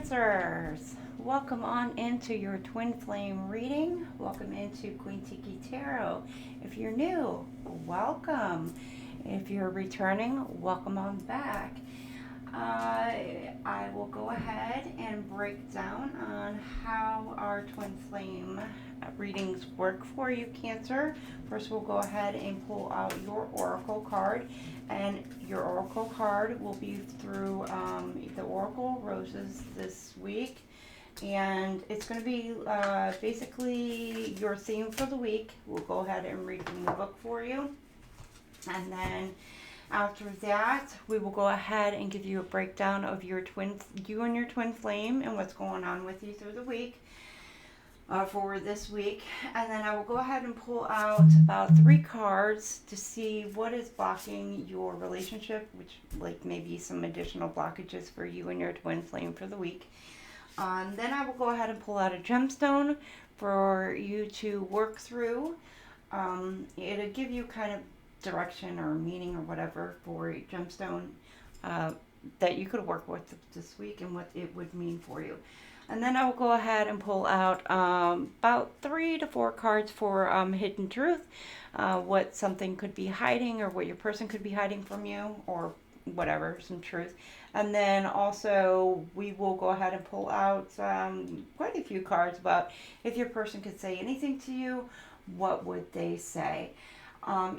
Cancers, welcome on into your twin flame reading. Welcome into QueenTiki Tarot. If you're new, welcome. If you're returning, welcome on back. I will go ahead and break down on how our twin flame readings work for you, Cancer. First, we'll go ahead and pull out your oracle card, and your oracle card will be through the Oracle Roses this week, and it's going to be basically your theme for the week. We'll go ahead and read from the book for you, and then after that, we will go ahead and give you a breakdown of you and your twin flame and what's going on with you through the week for this week. And then I will go ahead and pull out about 3 cards to see what is blocking your relationship, which like maybe some additional blockages for you and your twin flame for the week. Then I will go ahead and pull out a gemstone for you to work through. It'll give you kind of direction or meaning or whatever for a gemstone that you could work with this week and what it would mean for you. And then I will go ahead and pull out about 3 to 4 cards for hidden truth, what something could be hiding or what your person could be hiding from you or whatever, some truth. And then also we will go ahead and pull out quite a few cards about if your person could say anything to you, what would they say?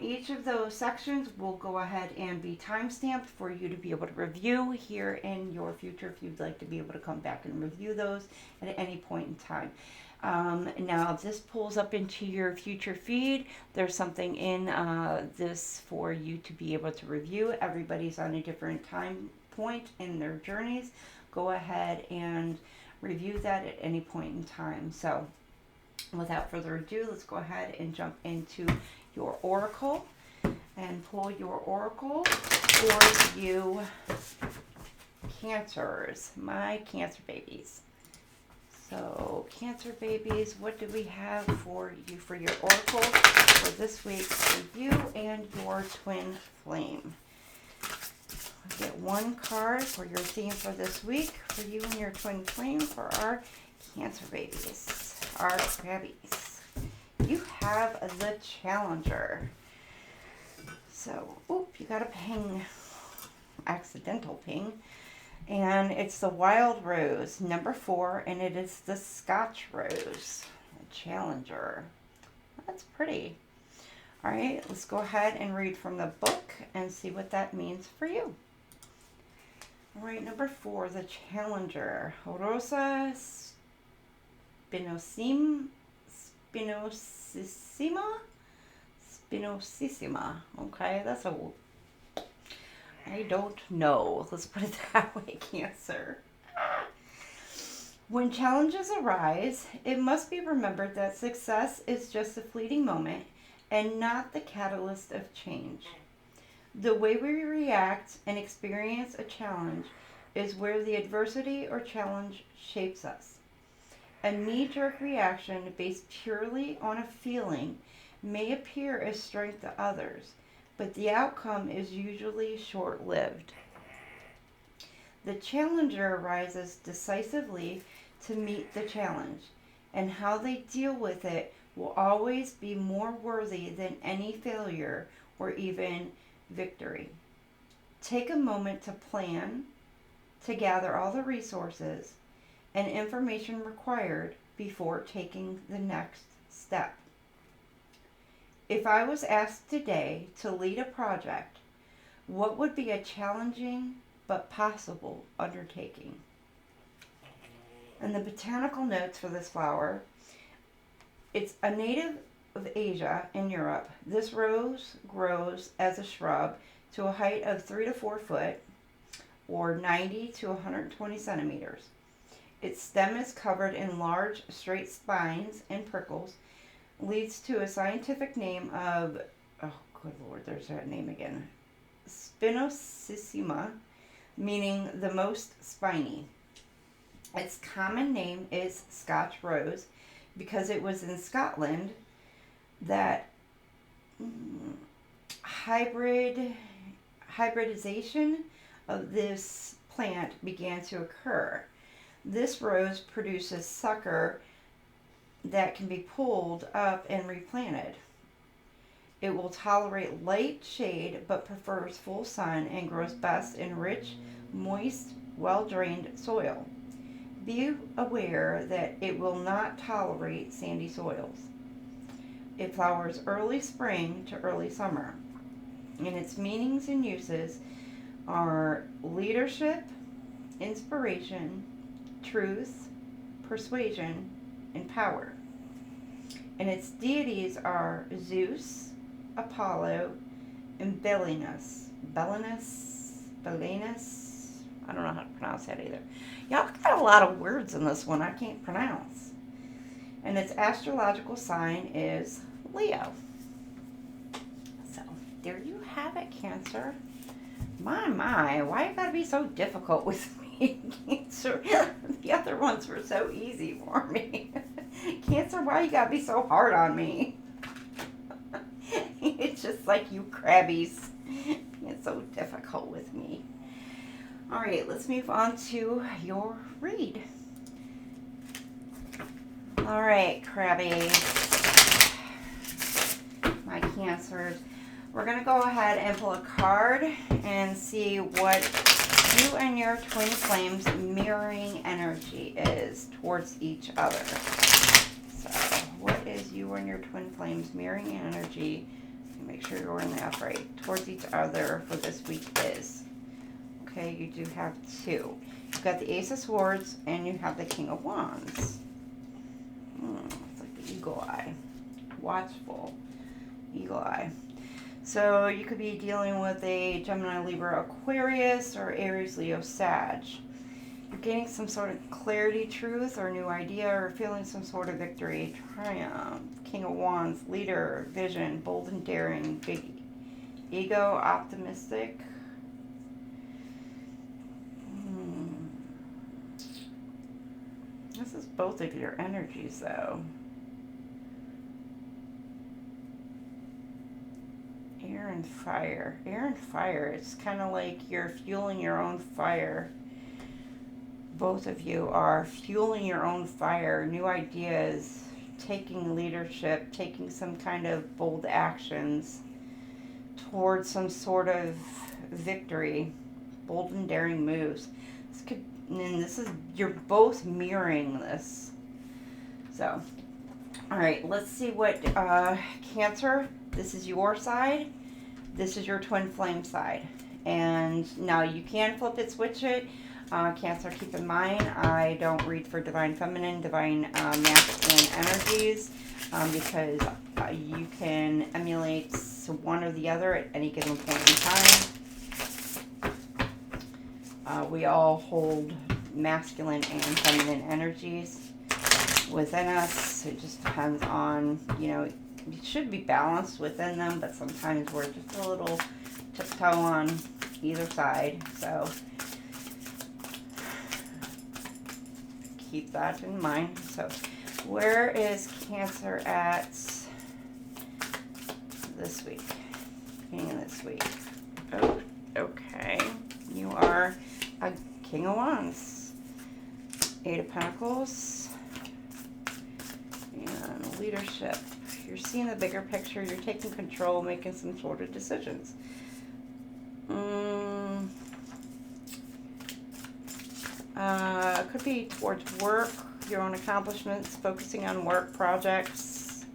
Each of those sections will go ahead and be time-stamped for you to be able to review here in your future if you'd like to be able to come back and review those at any point in time. Now, if this pulls up into your future feed, there's something in this for you to be able to review. Everybody's on a different time point in their journeys. Go ahead and review that at any point in time. So, without further ado, let's go ahead and jump into your oracle and pull your oracle for you, Cancers, my Cancer babies. So, Cancer babies, what do we have for you for your oracle for this week for you and your twin flame? I'll get 1 card for your theme for this week for you and your twin flame for our Cancer babies, our crabbies. You have the Challenger. So, you got a ping, accidental ping, and it's the Wild Rose, number 4, and it is the Scotch Rose, the Challenger. That's pretty. All right, let's go ahead and read from the book and see what that means for you. All right, number 4, the Challenger, Rosa Spinosissima. Okay, that's I don't know. Let's put it that way, Cancer. When challenges arise, it must be remembered that success is just a fleeting moment and not the catalyst of change. The way we react and experience a challenge is where the adversity or challenge shapes us. A knee-jerk reaction based purely on a feeling may appear as strength to others, but the outcome is usually short-lived. The challenger arises decisively to meet the challenge, and how they deal with it will always be more worthy than any failure or even victory. Take a moment to plan, to gather all the resources and information required before taking the next step. If I was asked today to lead a project, what would be a challenging but possible undertaking? And the botanical notes for this flower, it's a native of Asia and Europe. This rose grows as a shrub to a height of 3 to 4 foot or 90 to 120 centimeters. Its stem is covered in large straight spines and prickles, leads to a scientific name of, oh good lord, there's that name again, Spinosissima, meaning the most spiny. Its common name is Scotch Rose because it was in Scotland that hybridization of this plant began to occur. This rose produces sucker that can be pulled up and replanted. It will tolerate light shade but prefers full sun and grows best in rich, moist, well-drained soil. Be aware that it will not tolerate sandy soils. It flowers early spring to early summer, and its meanings and uses are leadership, inspiration, truth, persuasion, and power. And its deities are Zeus, Apollo, and Belenus. I don't know how to pronounce that either. Y'all got a lot of words in this one I can't pronounce. And its astrological sign is Leo. So, there you have it, Cancer. My, why you gotta be so difficult with me, Cancer? The other ones were so easy for me. Cancer, why you gotta be so hard on me? It's just like you crabbies. It's so difficult with me. Alright, let's move on to your read. Alright, crabby. My Cancers. We're going to go ahead and pull a card and see what you and your twin flames mirroring energy is towards each other. So, what is you and your twin flames mirroring energy? Make sure you're in the upright towards each other for this week is. Okay, you do have two. You've got the Ace of Swords and you have the King of Wands. It's like the eagle eye. Watchful. Eagle eye. So you could be dealing with a Gemini, Libra, Aquarius, or Aries, Leo, Sag. You're getting some sort of clarity, truth, or new idea, or feeling some sort of victory, triumph. King of Wands, leader, vision, bold and daring, big ego, optimistic. This is both of your energies, though. Air and fire. Air and fire. It's kind of like you're fueling your own fire. Both of you are fueling your own fire. New ideas, taking leadership, taking some kind of bold actions towards some sort of victory. Bold and daring moves. You're both mirroring this. So, all right, let's see what Cancer. This is your side. This is your twin flame side. And now you can flip it, switch it. Cancer, keep in mind, I don't read for divine feminine, divine masculine energies because you can emulate one or the other at any given point in time. We all hold masculine and feminine energies within us. It just depends on, it should be balanced within them, but sometimes we're just a little tiptoe on either side. So keep that in mind. So where is Cancer at this week? Beginning of this week. Oh, okay. You are a King of Wands. Eight of Pentacles. And leadership. You're seeing the bigger picture. You're taking control, making some sort of decisions. Could be towards work, your own accomplishments, focusing on work projects.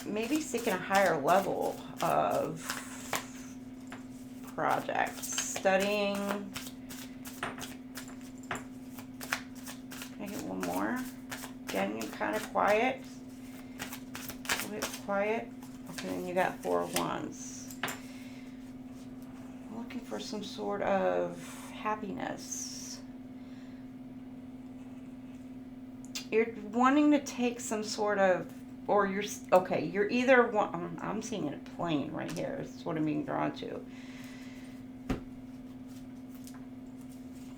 Maybe seeking a higher level of projects. Studying. Can I get one more? Again, you're kind of quiet. A little bit quiet. Okay, and you got Four of Wands. Looking for some sort of happiness. You're wanting to take some sort of, or you're either one, I'm seeing a plane right here. That's what I'm being drawn to.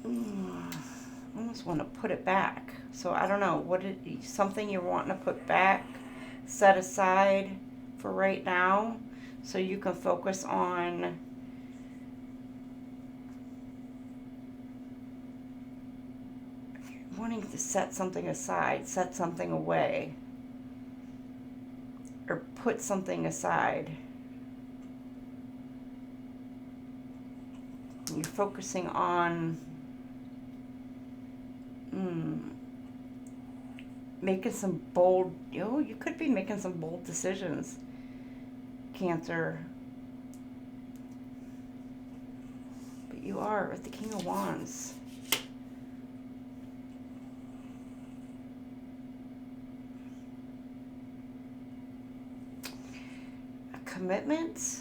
I almost want to put it back. So I don't know, something you're wanting to put back, set aside for right now, so you can focus on wanting to set something aside, set something away, or put something aside. You're focusing on making some bold, you could be making some bold decisions, Cancer. But you are with the King of Wands. A commitment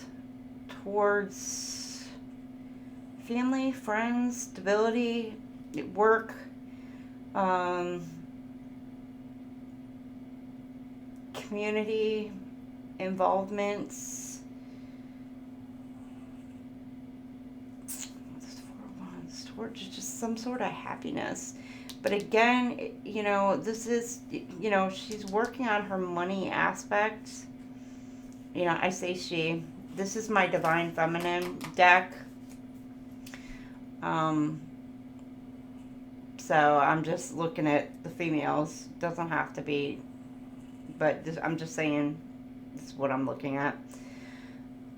towards family, friends, stability, work, community involvements. Towards just some sort of happiness. But again, this is, she's working on her money aspect. I say she. This is my Divine Feminine deck. So I'm just looking at the females. Doesn't have to be, but I'm just saying this is what I'm looking at.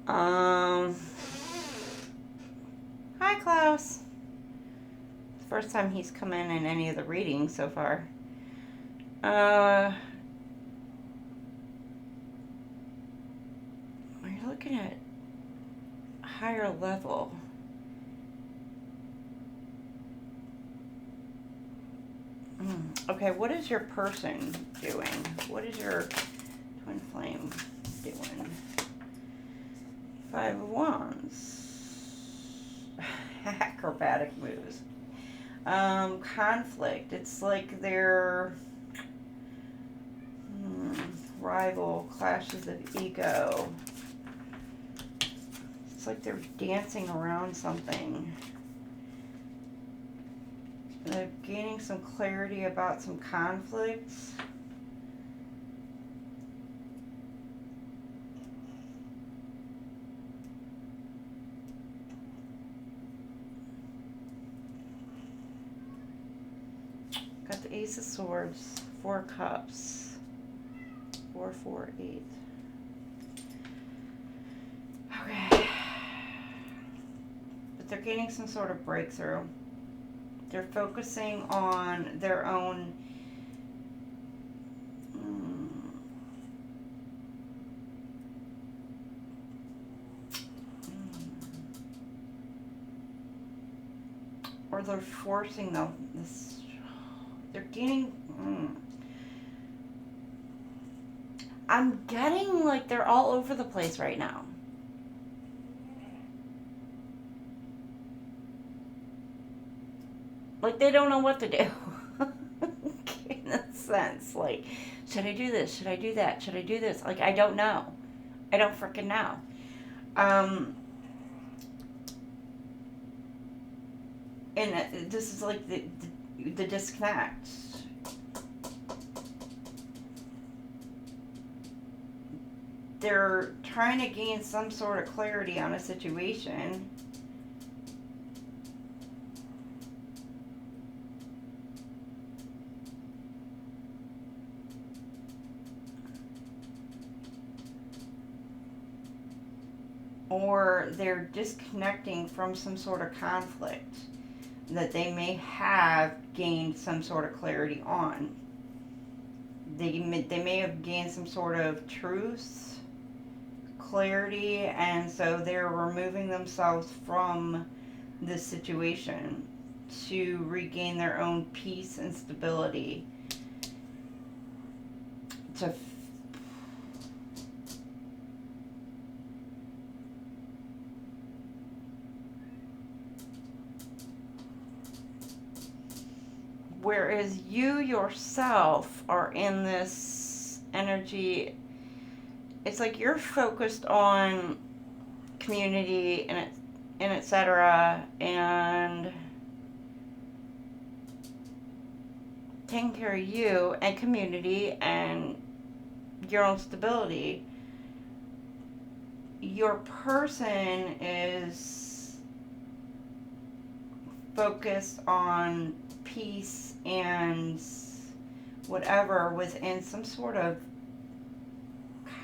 Hi, Klaus. First time he's come in any of the readings so far. You're looking at higher level. Okay, what is your person doing? What is your twin flame doing? 5 of Wands. Acrobatic moves. Conflict. It's like they're rival, clashes of ego. It's like they're dancing around something. They're gaining some clarity about some conflicts. Got the Ace of Swords, 4 Cups, 4, 4, 8. Okay. But they're gaining some sort of breakthrough. They're focusing on their own or they're forcing this. They're gaining. I'm getting like they're all over the place right now. Like they don't know what to do. In a sense, like, should I do this? Should I do that? Should I do this? Like, I don't know. I don't freaking know. And this is like the disconnect. They're trying to gain some sort of clarity on a situation. Or they're disconnecting from some sort of conflict that they may have gained some sort of clarity on. They may have gained some sort of truth, clarity, and so they're removing themselves from this situation to regain their own peace and stability. Whereas you yourself are in this energy, it's like you're focused on community and etc. and taking care of you and community and your own stability. Your person is focused on peace and whatever within some sort of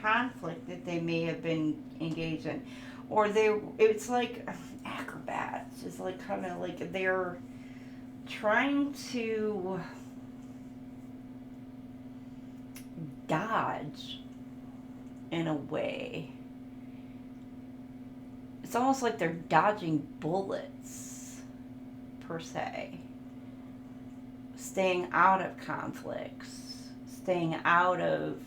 conflict that they may have been engaged in. Or it's like acrobats. It's like kind of like they're trying to dodge in a way. It's almost like they're dodging bullets, per se. Staying out of conflicts. Staying out of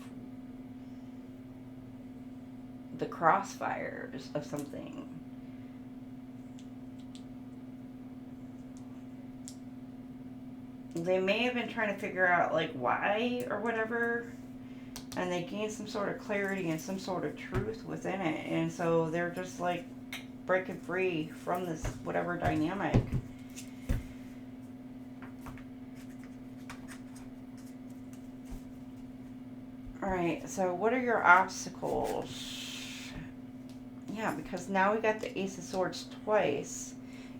the crossfires of something. They may have been trying to figure out, like, why or whatever, and they gained some sort of clarity and some sort of truth within it, and so they're just, like, breaking free from this whatever dynamic. Alright, so what are your obstacles? Yeah, because now we got the Ace of Swords twice.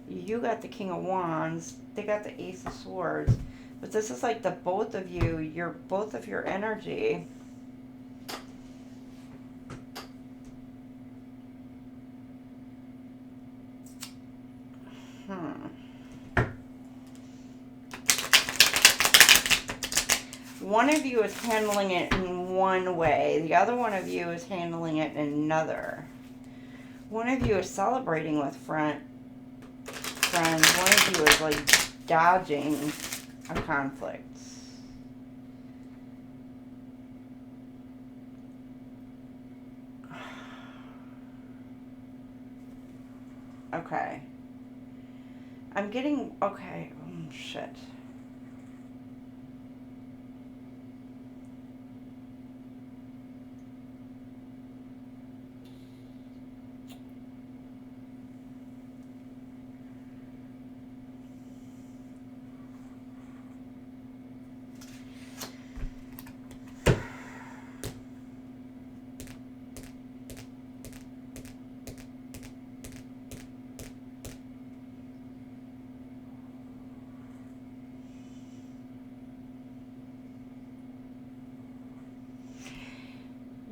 You got the King of Wands. They got the Ace of Swords. But this is like the both of you, both of your energy. One of you is handling it in one way. The other one of you is handling it in another. One of you is celebrating with friends. One of you is like dodging a conflict. Okay. I'm getting... Okay. Oh, shit.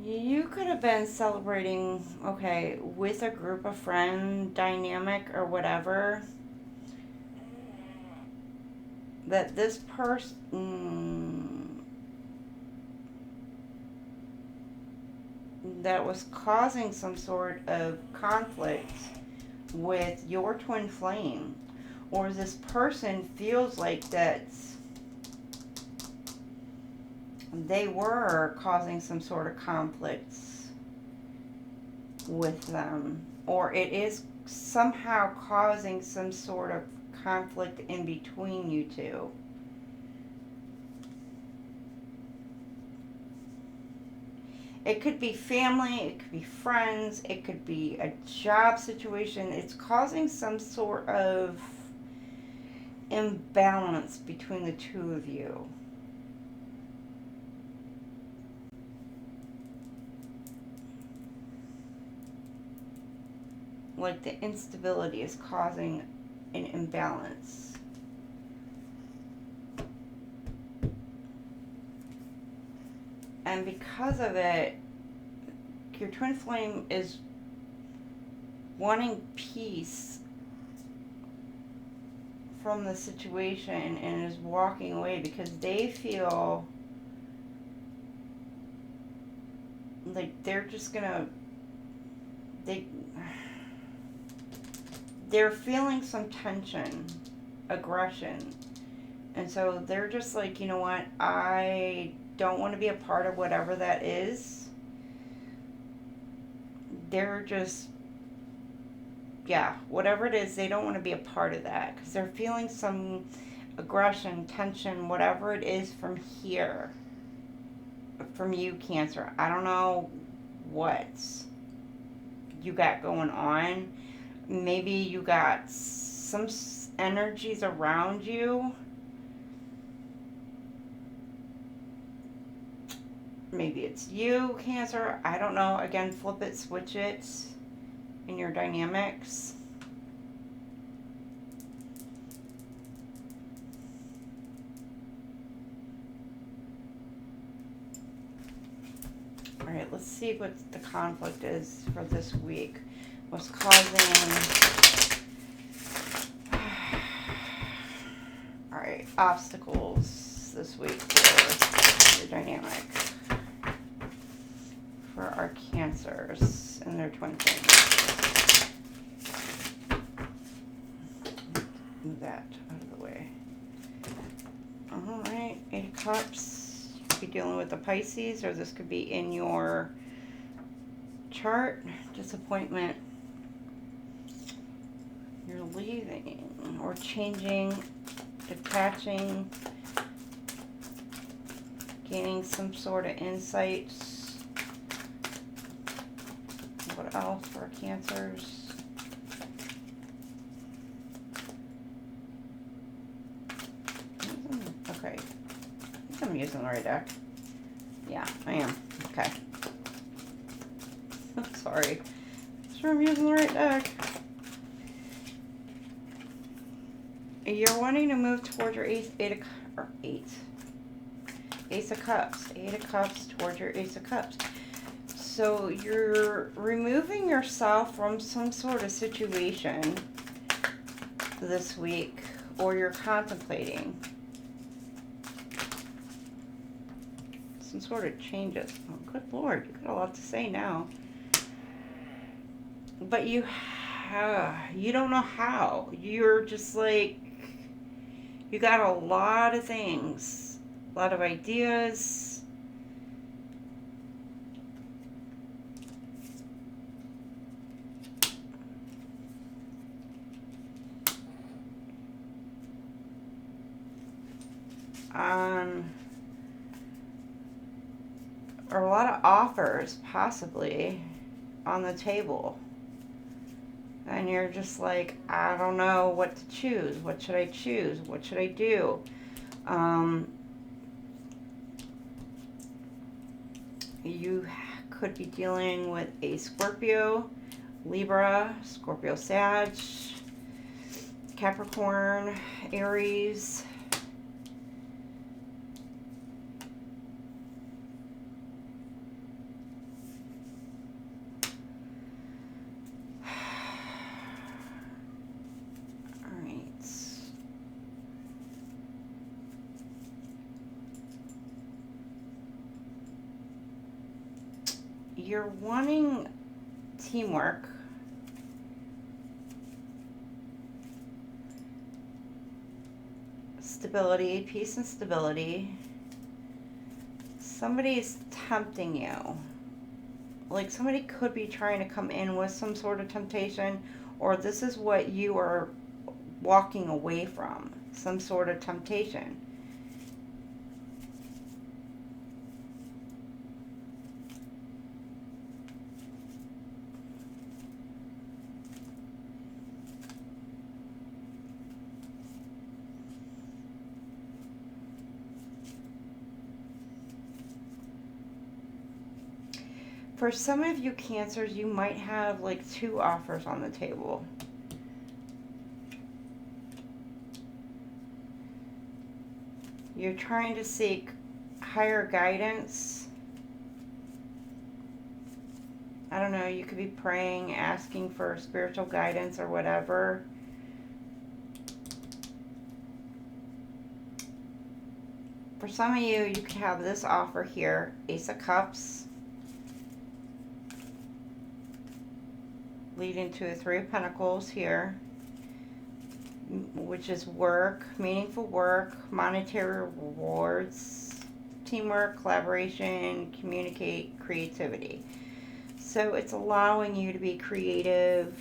You could have been celebrating, okay, with a group of friend dynamic or whatever. That this person that was causing some sort of conflict with your twin flame, or this person feels like that they were causing some sort of conflicts with them, or it is somehow causing some sort of conflict in between you two. It could be family, it could be friends, it could be a job situation. It's causing some sort of imbalance between the two of you. Like the instability is causing an imbalance. And because of it, your twin flame is wanting peace from the situation and is walking away because they feel like they're just gonna, they're feeling some tension, aggression. And so they're just like, you know what, I don't want to be a part of whatever that is. They're just, yeah, whatever it is, they don't want to be a part of that because they're feeling some aggression, tension, whatever it is from here, from you, Cancer. I don't know what you got going on. Maybe you got some energies around you. Maybe it's you, Cancer. I don't know. Again, flip it, switch it in your dynamics. let's see what the conflict is for this week. What's causing, all right, obstacles this week for your dynamic, for our Cancers and their twin flames. Move that out of the way. All right, 8 of Cups. Be dealing with the Pisces, or this could be in your chart. Disappointment. You're leaving or changing, detaching, gaining some sort of insights. What else for Cancers? Okay. I think I'm using the right deck. Yeah, I am. Okay. I'm sorry. Sure, I'm using the right deck. You're wanting to move towards your Ace of Cups. 8 of Cups towards your Ace of Cups. So you're removing yourself from some sort of situation this week, or you're contemplating some sort of changes. Oh, good Lord, you got a lot to say now. But you don't know how. You're just like, you got a lot of things, a lot of ideas. Or a lot of offers possibly on the table. And you're just like, I don't know what to choose. What should I choose? What should I do? You could be dealing with a Scorpio, Libra, Scorpio, Sag, Capricorn, Aries. You're wanting teamwork, stability, peace and stability. Somebody's tempting you. Like somebody could be trying to come in with some sort of temptation, or this is what you are walking away from, some sort of temptation. For some of you Cancers, you might have like 2 offers on the table. You're trying to seek higher guidance. I don't know, you could be praying, asking for spiritual guidance or whatever. For some of you, you could have this offer here, Ace of Cups, leading to a 3 of Pentacles here, which is work, meaningful work, monetary rewards, teamwork, collaboration, communicate, creativity. So it's allowing you to be creative,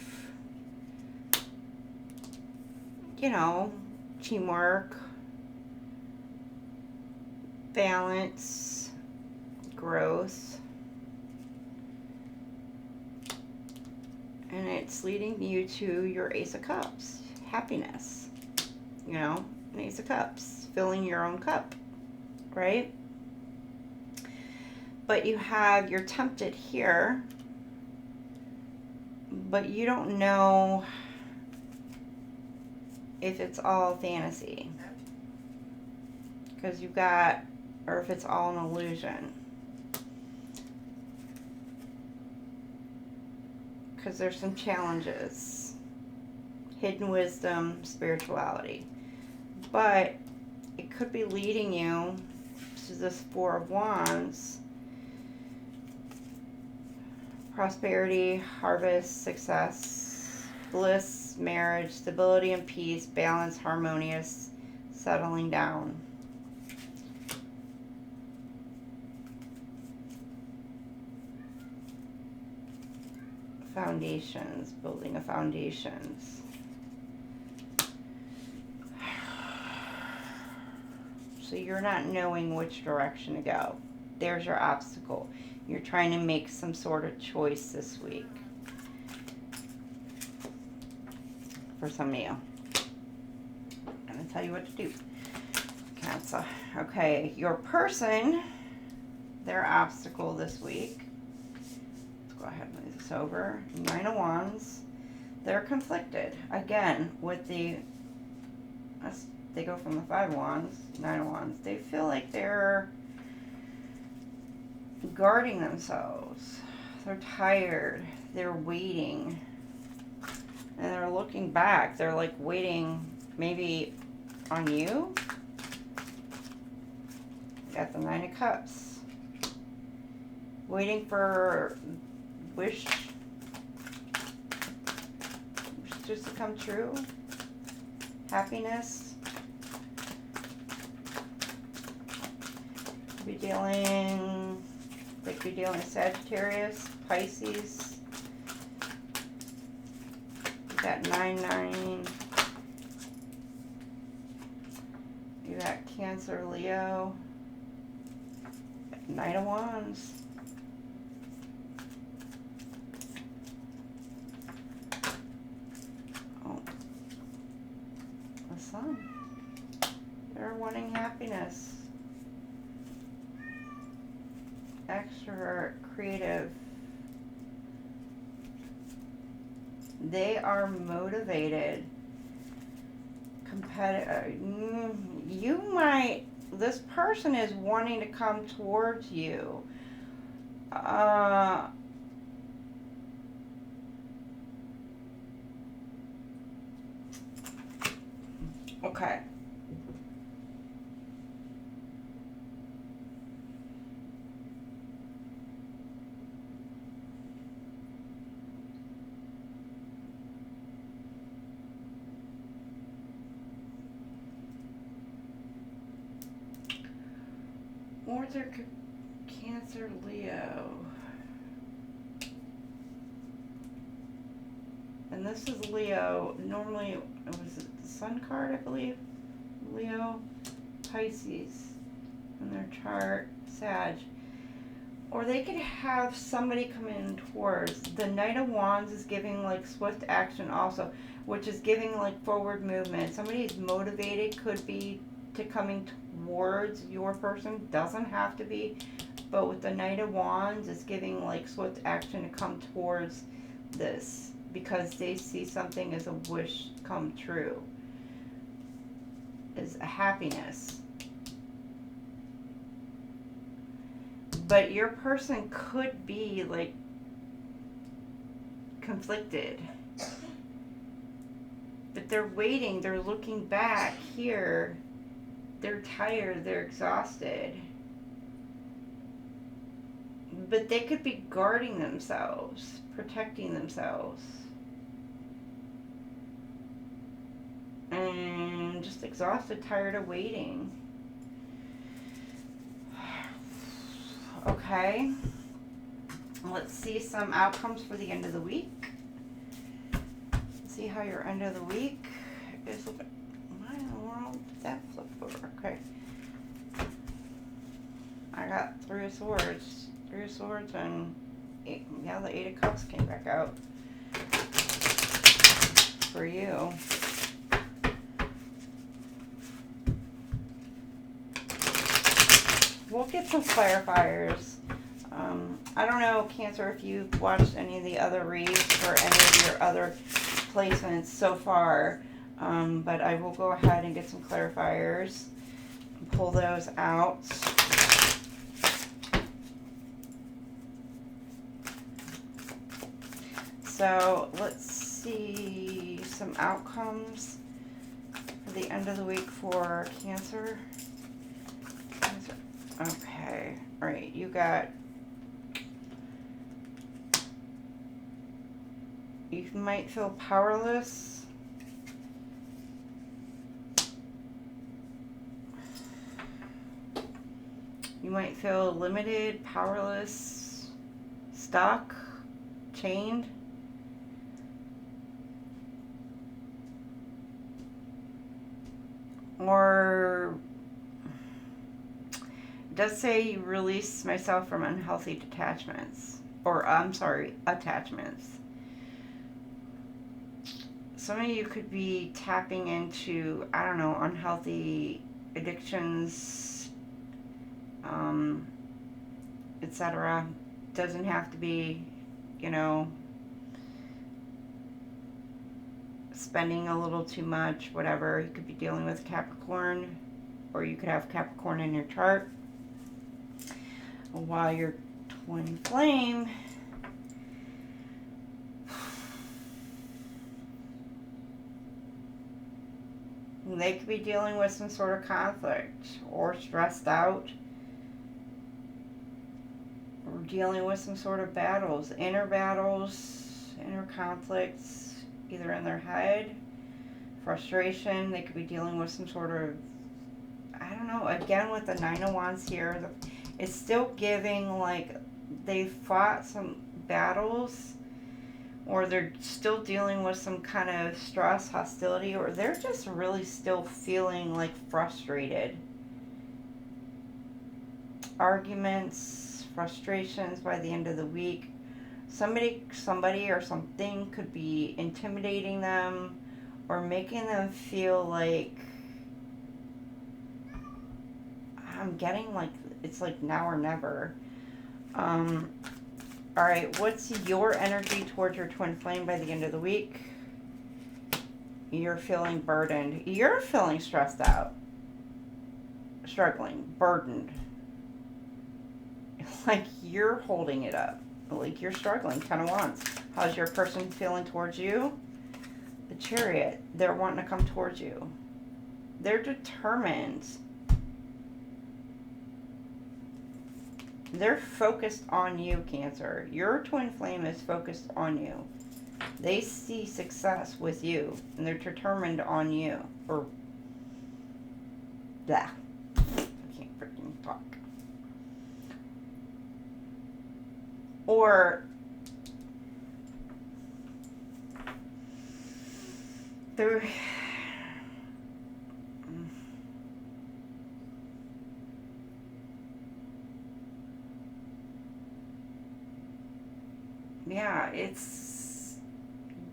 you know, teamwork, balance, growth. And it's leading you to your Ace of Cups, happiness, you know, an Ace of Cups, filling your own cup, right? But you're tempted here, but you don't know if it's all fantasy, because you've got, or if it's all an illusion. because there's some challenges. Hidden wisdom, spirituality. But it could be leading you to this Four of Wands. Prosperity, harvest, success, bliss, marriage, stability and peace, balance, harmonious, settling down. Foundations, building of foundations. So you're not knowing which direction to go. There's your obstacle. You're trying to make some sort of choice this week. For some of you. I'm going to tell you what to do. Cancer. Okay, your person, their obstacle this week. Let's go ahead and move this over. Nine of Wands. They're conflicted. Again, with the... They go from the Five of Wands, Nine of Wands. They feel like they're guarding themselves. They're tired. They're waiting. And they're looking back. They're like waiting maybe on you. Got the Nine of Cups. Waiting for wishes to come true. Happiness. They could be dealing Sagittarius, Pisces. You got 9-9. You got Cancer, Leo. Knight of Wands. Oh, the Sun. They're wanting happiness. Extrovert, creative. They are motivated. Competitive. You might, this person is wanting to come towards you. Okay. Or there could Cancer, Leo. And this is Leo. Normally, it was the Sun card, I believe. Leo, Pisces. In their chart, Sag. Or they could have somebody come in towards. The Knight of Wands is giving like swift action also, which is giving like forward movement. Somebody is motivated, could be to coming towards your person, doesn't have to be, but with the Knight of Wands, it's giving like swift action to come towards this because they see something as a wish come true, as a happiness. But your person could be like conflicted, but they're waiting, they're looking back here. They're tired, they're exhausted. But they could be guarding themselves, protecting themselves. And just exhausted, tired of waiting. Okay. Let's see some outcomes for the end of the week. See how your end of the week is looking. Why in the world did that flip over? Okay. I got Three of Swords. Three of Swords and yeah, the Eight of Cups came back out for you. We'll get some clarifiers. I don't know, Cancer, if you've watched any of the other reads or any of your other placements so far, but I will go ahead and get some clarifiers and pull those out. So let's see some outcomes for the end of the week for Cancer. Okay, all right, you might feel powerless. You might feel limited, powerless, stuck, chained. Or it does say you release myself from unhealthy detachments. Or, I'm sorry, attachments. Some of you could be tapping into, I don't know, unhealthy addictions, etc. Doesn't have to be, you know, spending a little too much, whatever. You could be dealing with Capricorn, or you could have Capricorn in your chart. While your twin flame they could be dealing with some sort of conflict or stressed out or dealing with some sort of battles, inner conflicts, either in their head, frustration. They could be dealing with some sort of, I don't know, again with the Nine of Wands here, it's still giving like they fought some battles, or they're still dealing with some kind of stress, hostility, or they're just really still feeling like frustrated. Arguments, frustrations by the end of the week. Somebody or something could be intimidating them or making them feel like, I'm getting like, it's like now or never. All right, what's your energy towards your twin flame by the end of the week? You're feeling burdened. You're feeling stressed out, struggling, burdened. Like you're holding it up. Like you're struggling, Ten of Wands. How's your person feeling towards you? The Chariot. They're wanting to come towards you. They're determined. They're focused on you, Cancer. Your twin flame is focused on you. They see success with you, and they're determined on you. Or, blah. I can't freaking talk. Or, they're... Yeah,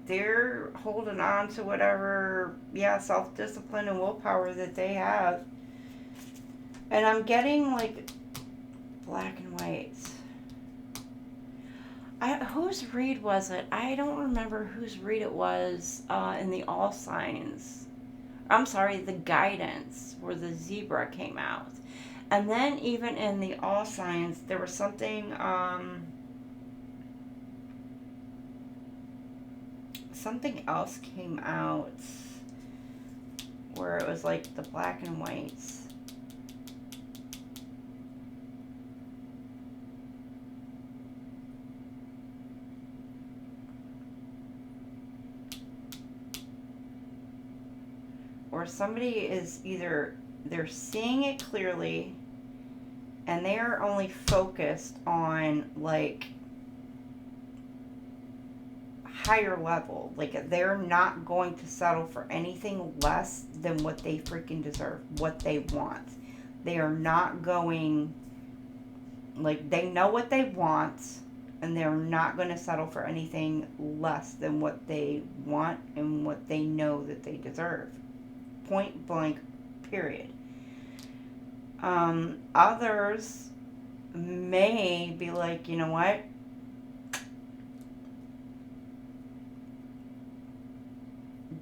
they're holding on to whatever, self-discipline and willpower that they have. And I'm getting, like, black and whites. Whose read was it? I don't remember whose read it was in the All Signs. I'm sorry, the Guidance, where the zebra came out. And then even in the All Signs, there was something... something else came out where it was like the black and whites. Or somebody is either they're seeing it clearly and they are only focused on like higher level. Like they're not going to settle for anything less than what they freaking deserve, what they want. They are not going, like they know what they want and they're not going to settle for anything less than what they want and what they know that they deserve. Point blank, period. Others may be like, you know what?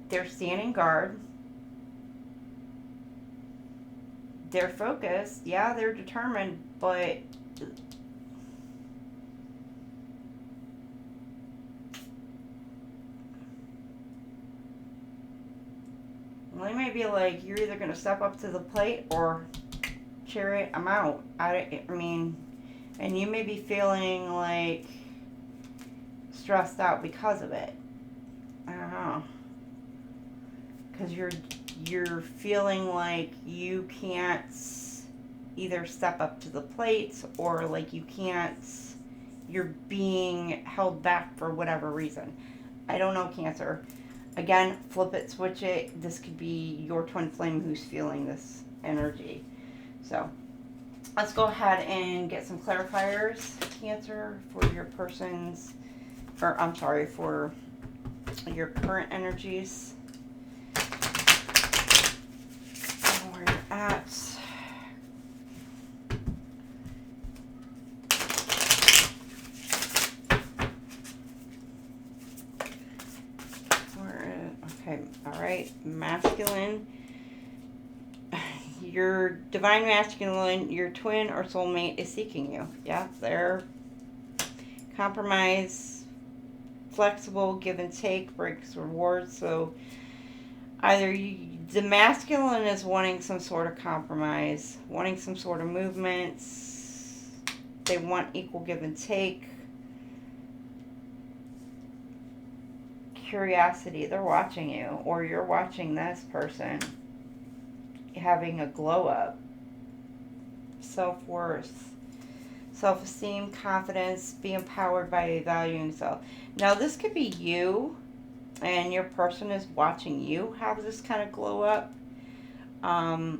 They're standing guard. They're focused. Yeah, they're determined, but be like, you're either going to step up to the plate or Chariot, I'm out. I mean, and you may be feeling like stressed out because of it. I don't know. Because you're feeling like you can't either step up to the plate or like you can't, you're being held back for whatever reason. I don't know, Cancer. Again, flip it, switch it. This could be your twin flame who's feeling this energy. So let's go ahead and get some clarifiers, Cancer, for your person's, or I'm sorry, for your current energies. Where you're at. Okay, all right, masculine. Your divine masculine, your twin or soulmate is seeking you. Yeah, they're compromise, flexible, give and take, breaks rewards. So either the masculine is wanting some sort of compromise, wanting some sort of movements. They want equal give and take. Curiosity, they're watching you, or you're watching this person having a glow up. Self-worth, self-esteem, confidence, be empowered by valuing self. Now this could be you and your person is watching you have this kind of glow up, and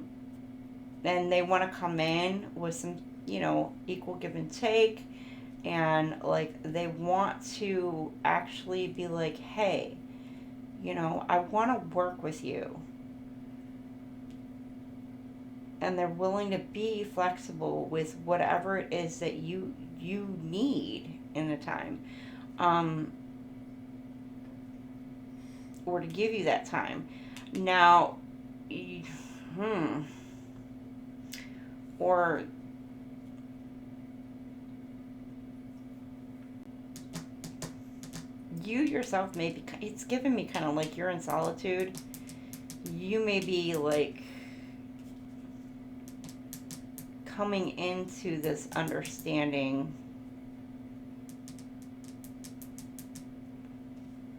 they want to come in with some, you know, equal give and take. And like they want to actually be like, hey, you know, I want to work with you. And they're willing to be flexible with whatever it is that you need in a time. Or to give you that time. Now, or you yourself may be, it's giving me kind of like you're in solitude. You may be like coming into this understanding,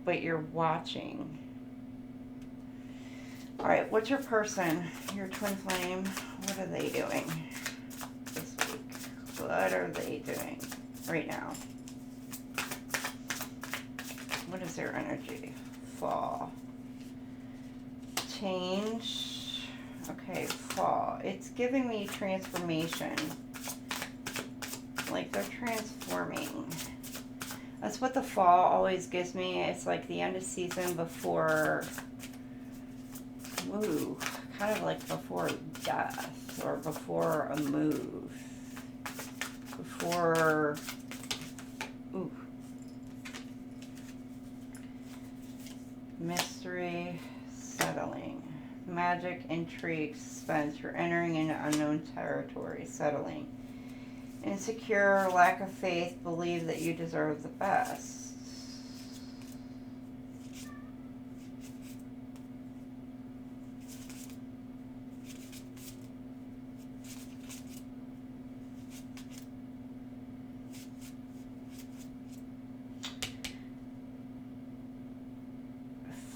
but you're watching. All right, what's your person, your twin flame? What are they doing this week? What are they doing right now? What is their energy? Fall. Change. Okay, fall. It's giving me transformation. Like they're transforming. That's what the fall always gives me. It's like the end of season before, kind of like before death or before a move. Before, mystery, settling. Magic, intrigue, suspense. You're entering into unknown territory, settling. Insecure, lack of faith, believe that you deserve the best.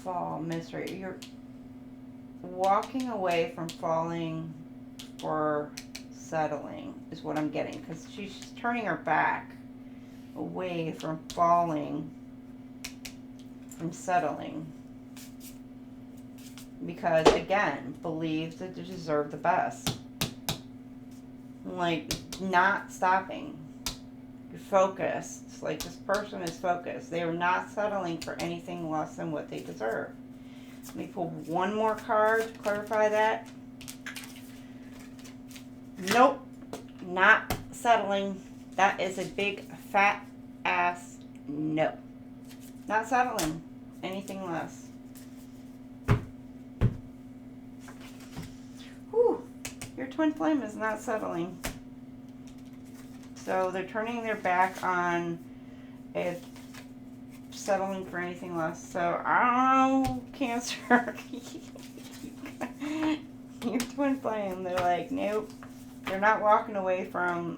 Fall, mystery. You're walking away from falling for settling is what I'm getting, because she's turning her back away from falling, from settling, because again, believe that you deserve the best. Like, not stopping. You're focused. Like, this person is focused. They are not settling for anything less than what they deserve. Let me pull one more card to clarify that. Nope, not settling. That is a big fat ass no. Not settling anything less. Whew, your twin flame is not settling. So they're turning their back on if settling for anything less. So I don't know, Cancer. twin flame. They're like, nope. They're not walking away from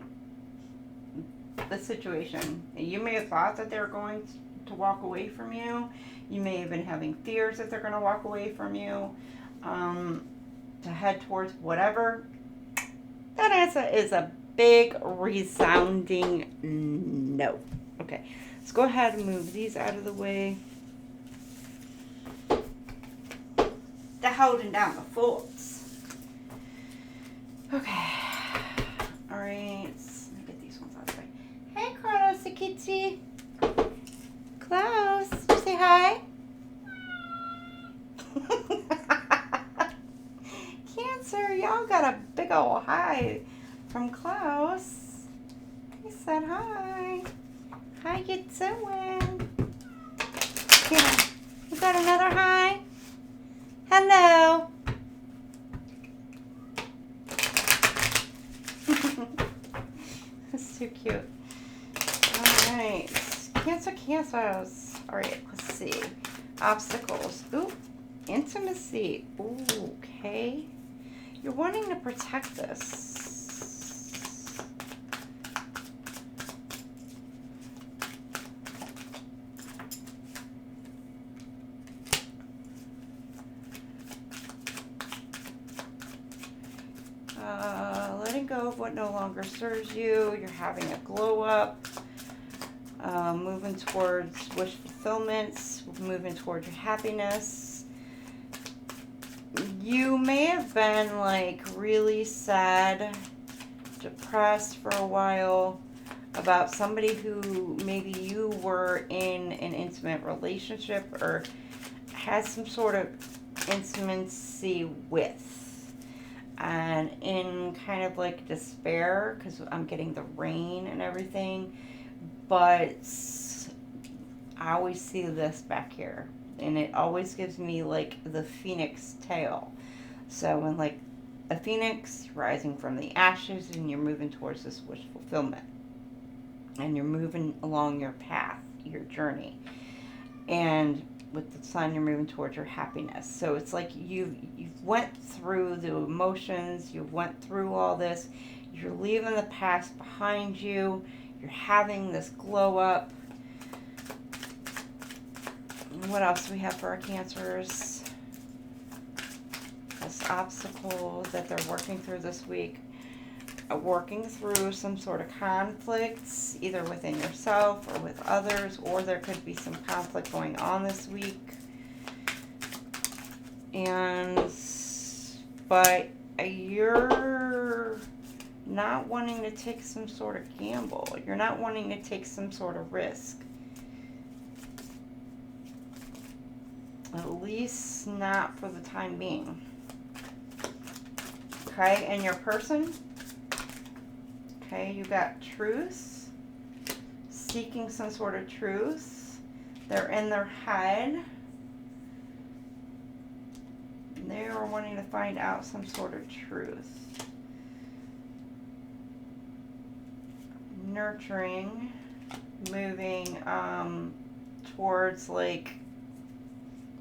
the situation. You may have thought that they're going to walk away from you. You may have been having fears that they're going to walk away from you, to head towards whatever. That answer is a big resounding no. Okay, let's go ahead and move these out of the way. They're holding down the forts. Okay. All right. Let me get these ones out of the way. Hey, Carlos, the kitty. Klaus, did you say hi? Cancer, y'all got a big old hi from Klaus. He said hi. How you doing? Yeah. You got another hi? Hello. That's too cute. All right. Cancers. All right, let's see. Obstacles. Ooh, intimacy. Ooh, okay. You're wanting to protect this. Letting go of what no longer serves you. You're having a glow up. Moving towards wish fulfillments. Moving towards your happiness. You may have been like really sad, depressed for a while about somebody who maybe you were in an intimate relationship or had some sort of intimacy with. And in kind of like despair, because I'm getting the rain and everything, but I always see this back here, and it always gives me like the phoenix tail. So when like a phoenix rising from the ashes, and you're moving towards this wish fulfillment, and you're moving along your path, your journey, and with the sun, you're moving towards your happiness. So it's like you've went through the emotions, you went through all this, you're leaving the past behind you, you're having this glow up. What else do we have for our Cancers? This obstacle that they're working through this week. Working through some sort of conflicts, either within yourself or with others, or there could be some conflict going on this week. But you're not wanting to take some sort of gamble. You're not wanting to take some sort of risk. At least not for the time being. Okay, and your person? Okay, you got truth, seeking some sort of truth. They're in their head. They are wanting to find out some sort of truth. Nurturing, moving towards like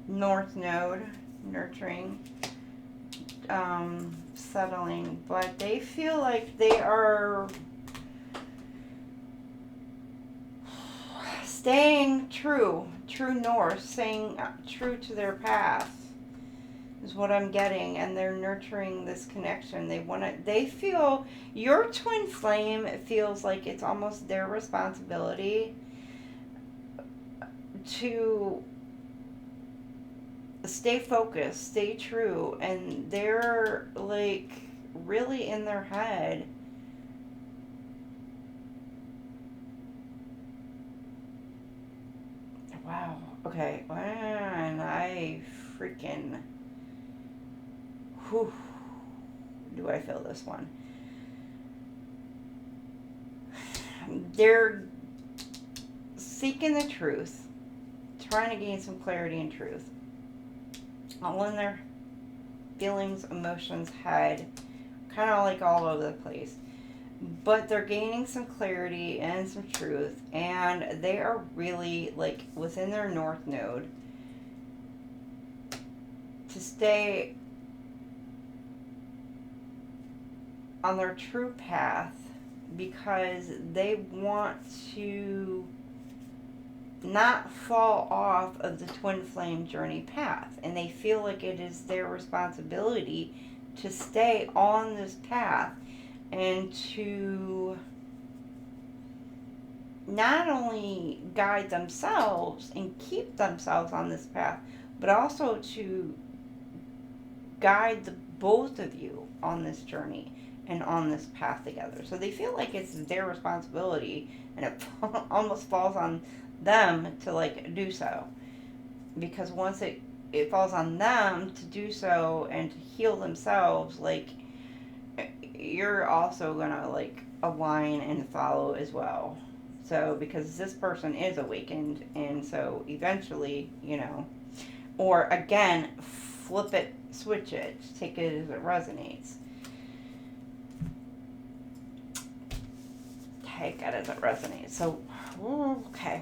North Node, nurturing, settling, but they feel like they are staying true north, staying true to their path is what I'm getting, and they're nurturing this connection. They feel, your twin flame feels like it's almost their responsibility to stay focused, stay true, and they're like really in their head. Wow. Okay. And I freaking, whew, do I feel this one? They're seeking the truth, trying to gain some clarity and truth. All in their feelings, emotions, head, kind of like all over the place. But they're gaining some clarity and some truth, and they are really like within their North Node to stay on their true path because they want to not fall off of the twin flame journey path, and they feel like it is their responsibility to stay on this path and to not only guide themselves and keep themselves on this path, but also to guide the both of you on this journey and on this path together. So they feel like it's their responsibility, and it almost falls on them to like do so, because once it falls on them to do so and to heal themselves, like you're also gonna like align and follow as well. So because this person is awakened, and so eventually, you know, or again, flip it, switch it, take it as it resonates. Take it as it resonates. So, okay.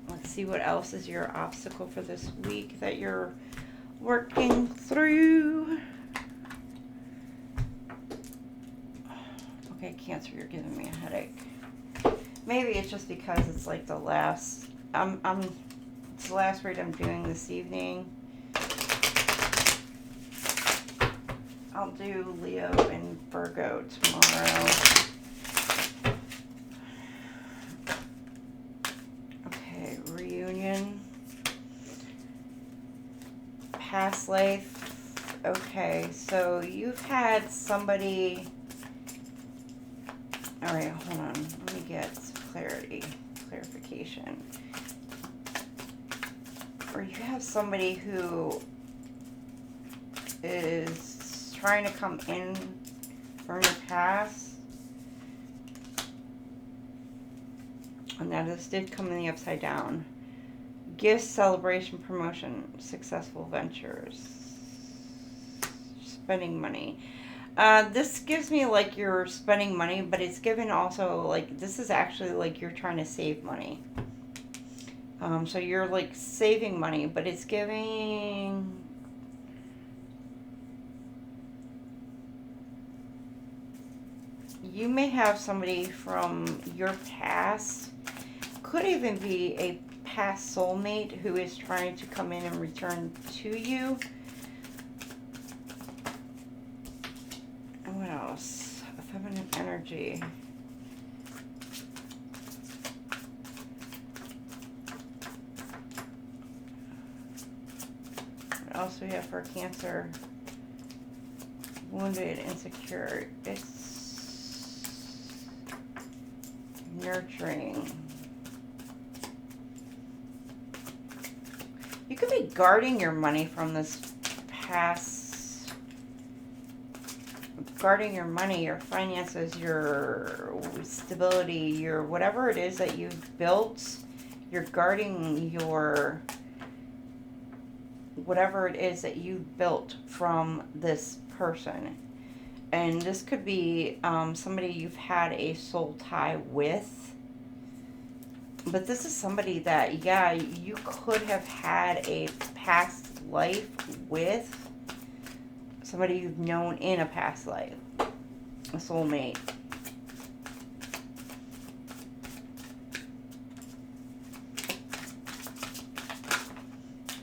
Let's see what else is your obstacle for this week that you're working through. Okay, Cancer, you're giving me a headache. Maybe it's just because it's like the last, it's the last read I'm doing this evening. I'll do Leo and Virgo tomorrow. Okay, reunion. Past life. Okay, so you've had somebody. All right, hold on. Let me get clarification. Or you have somebody who is trying to come in from your past. And that this did come in the upside down. Gifts, celebration, promotion, successful ventures, spending money. This gives me like you're spending money, but it's given also like this is actually like you're trying to save money. So you're like saving money, but it's giving. You may have somebody from your past, could even be a past soulmate who is trying to come in and return to you. And what else? A feminine energy. What else do we have for Cancer? Wounded, insecure. It's nurturing. You could be guarding your money from this past, guarding your money, your finances, your stability, your whatever it is that you've built. You're guarding your whatever it is that you've built from this person. And this could be somebody you've had a soul tie with. But this is somebody that, yeah, you could have had a past life with. Somebody you've known in a past life. A soulmate.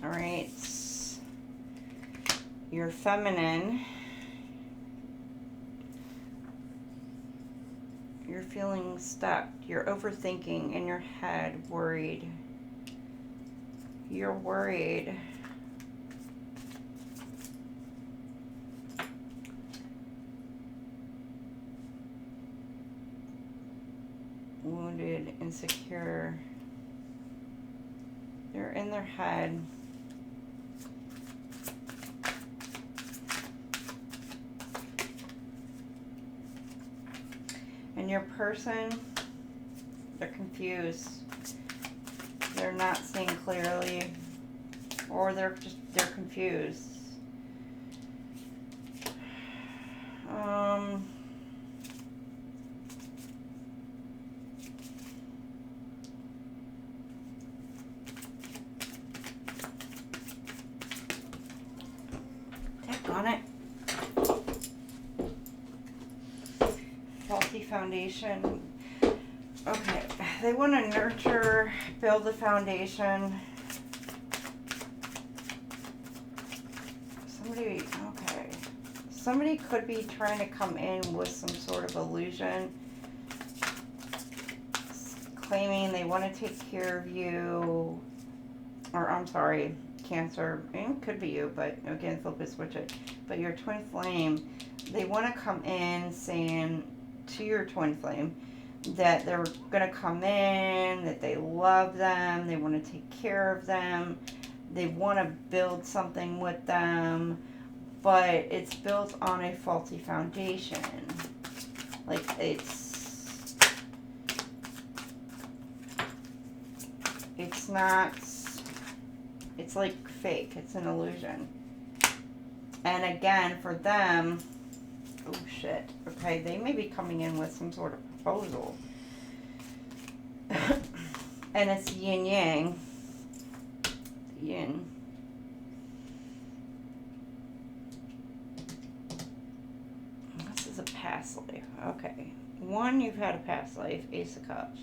Alright. You're feminine. You're feeling stuck. You're overthinking in your head, worried. You're worried. Wounded, insecure. They're in their head. And your person, they're confused. They're not seeing clearly, or they're confused. Tap on it. foundation. Okay, they want to nurture, build a foundation. Somebody, okay. Somebody could be trying to come in with some sort of illusion, claiming they want to take care of you, or I'm sorry, Cancer, and it could be you, but again, flip it, switch it. But your twin flame, they want to come in saying to your twin flame that they're going to come in, that they love them, they want to take care of them, they want to build something with them, but it's built on a faulty foundation. Like it's not, it's like fake, it's an illusion. And again, for them, oh shit, okay, they may be coming in with some sort of proposal. And it's yin yang. Yin. This is a past life. Okay. One, you've had a past life, Ace of Cups.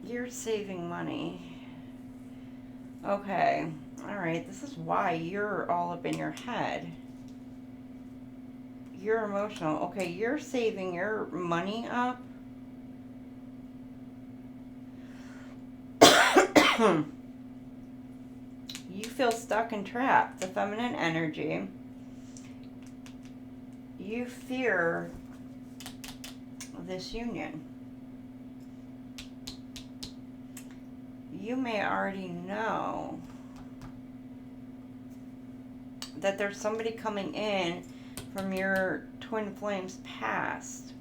You're saving money. Okay. Alright, this is why you're all up in your head. You're emotional. Okay, you're saving your money up. You feel stuck and trapped. The feminine energy. You fear this union. You may already know that there's somebody coming in from your twin flame's past.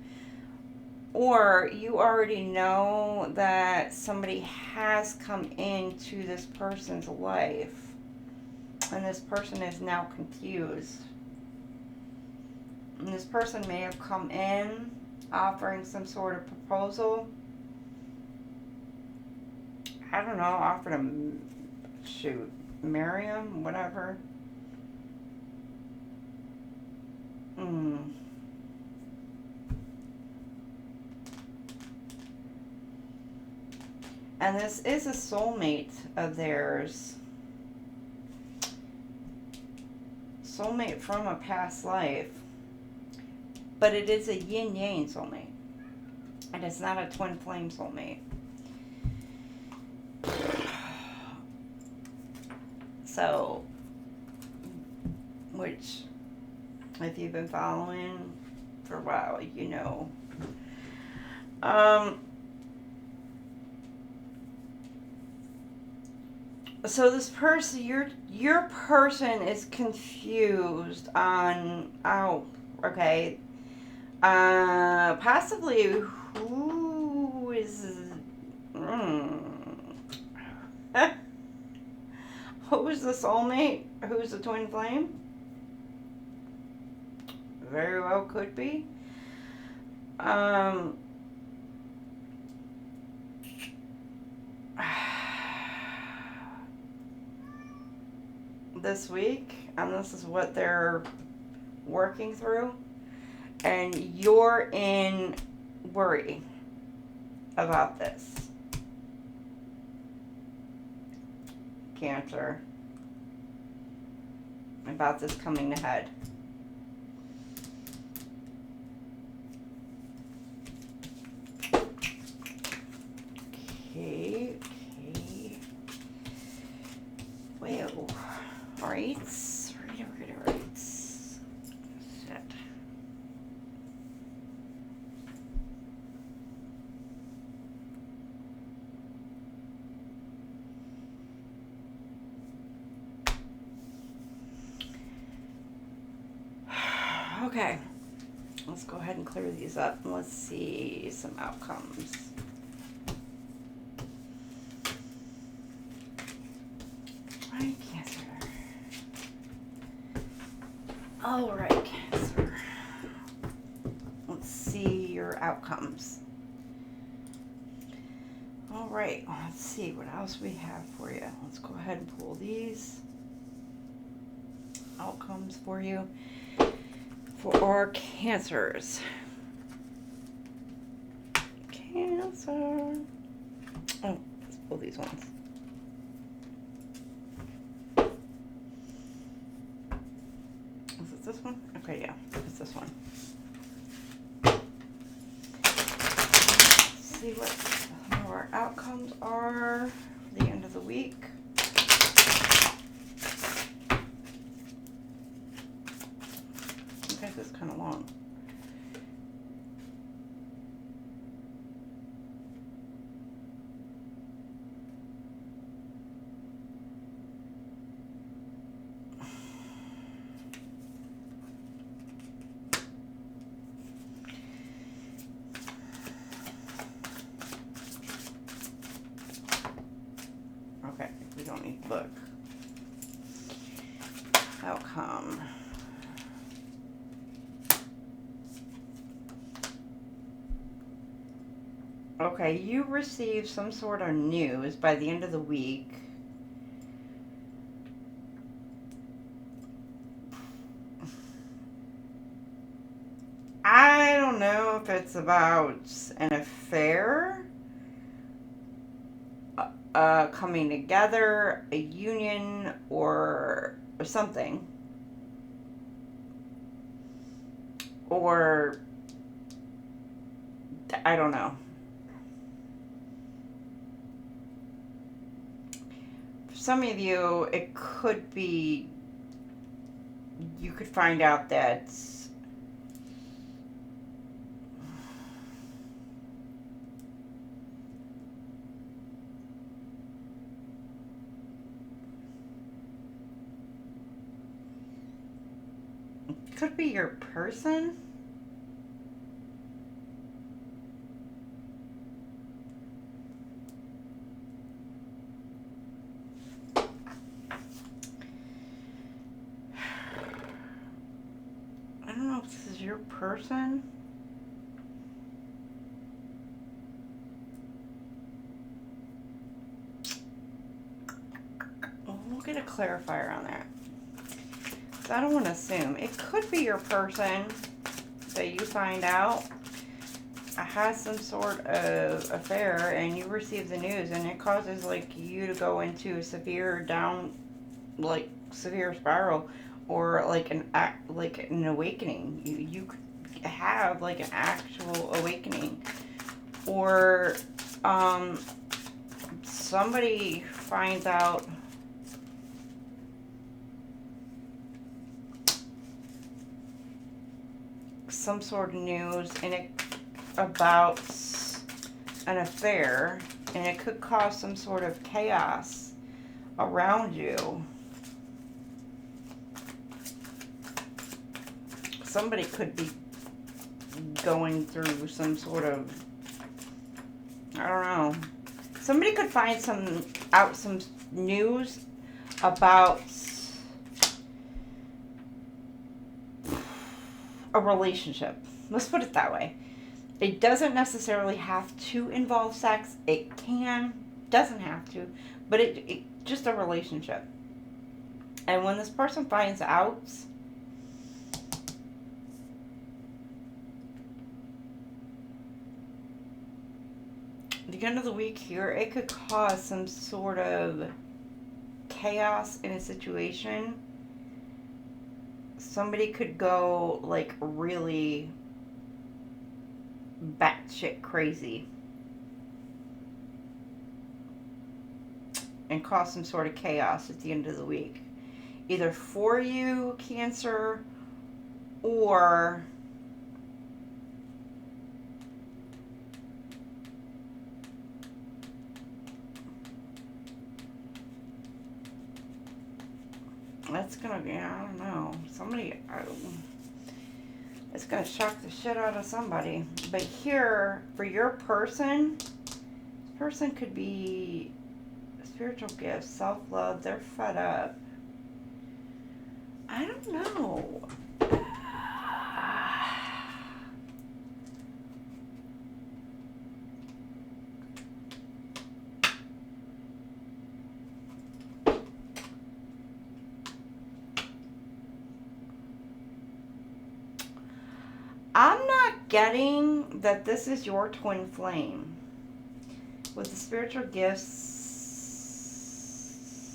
Or you already know that somebody has come into this person's life. And this person is now confused. And this person may have come in offering some sort of proposal. I don't know, offered him, shoot, marry him, whatever. And this is a soulmate of theirs. Soulmate from a past life. But it is a yin-yang soulmate. And it's not a twin flame soulmate. So, which, if you've been following for a while, you know. So this person, your person is confused on, okay, possibly who is, who's the soulmate? Who's the twin flame? Very well could be. This week, and this is what they're working through, and you're in worry about this. Cancer. About this coming ahead. Okay. Well, right. Set. Okay, let's go ahead and clear these up and let's see some outcomes. Right, Cancer. All right, Cancer. Let's see your outcomes. All right, let's see what else we have for you. Let's go ahead and pull these outcomes for you for our Cancers. Cancer. Oh, let's pull these ones. Is it this one? Okay, yeah, it's this one. Let's see what some of our outcomes are for the end of the week. Okay, this is kind of long. Okay, we don't need to look. Outcome. Okay, you receive some sort of news by the end of the week. I don't know if it's about an affair, coming together, a union, or something. Or, I don't know. For some of you, it could be, you could find out that could be your person. I don't know if this is your person. We'll get a clarifier on that. I don't want to assume. It could be your person that you find out has some sort of affair and you receive the news and it causes like you to go into a severe severe spiral or like an awakening. You could have like an actual awakening, or somebody finds out some sort of news and it about an affair, and it could cause some sort of chaos around you. Somebody could be going through some sort of, I don't know. Somebody could find some news about a relationship. Let's put it that way. It doesn't necessarily have to involve sex. It can, doesn't have to, but it just a relationship. And when this person finds out, at the end of the week here, it could cause some sort of chaos in a situation. Somebody could go like really batshit crazy and cause some sort of chaos at the end of the week, either for you, Cancer, or that's gonna be, I don't know, somebody, it's gonna shock the shit out of somebody. But here, for your person, this person could be spiritual gifts, self-love, they're fed up. I don't know. getting that this is your twin flame. With the spiritual gifts,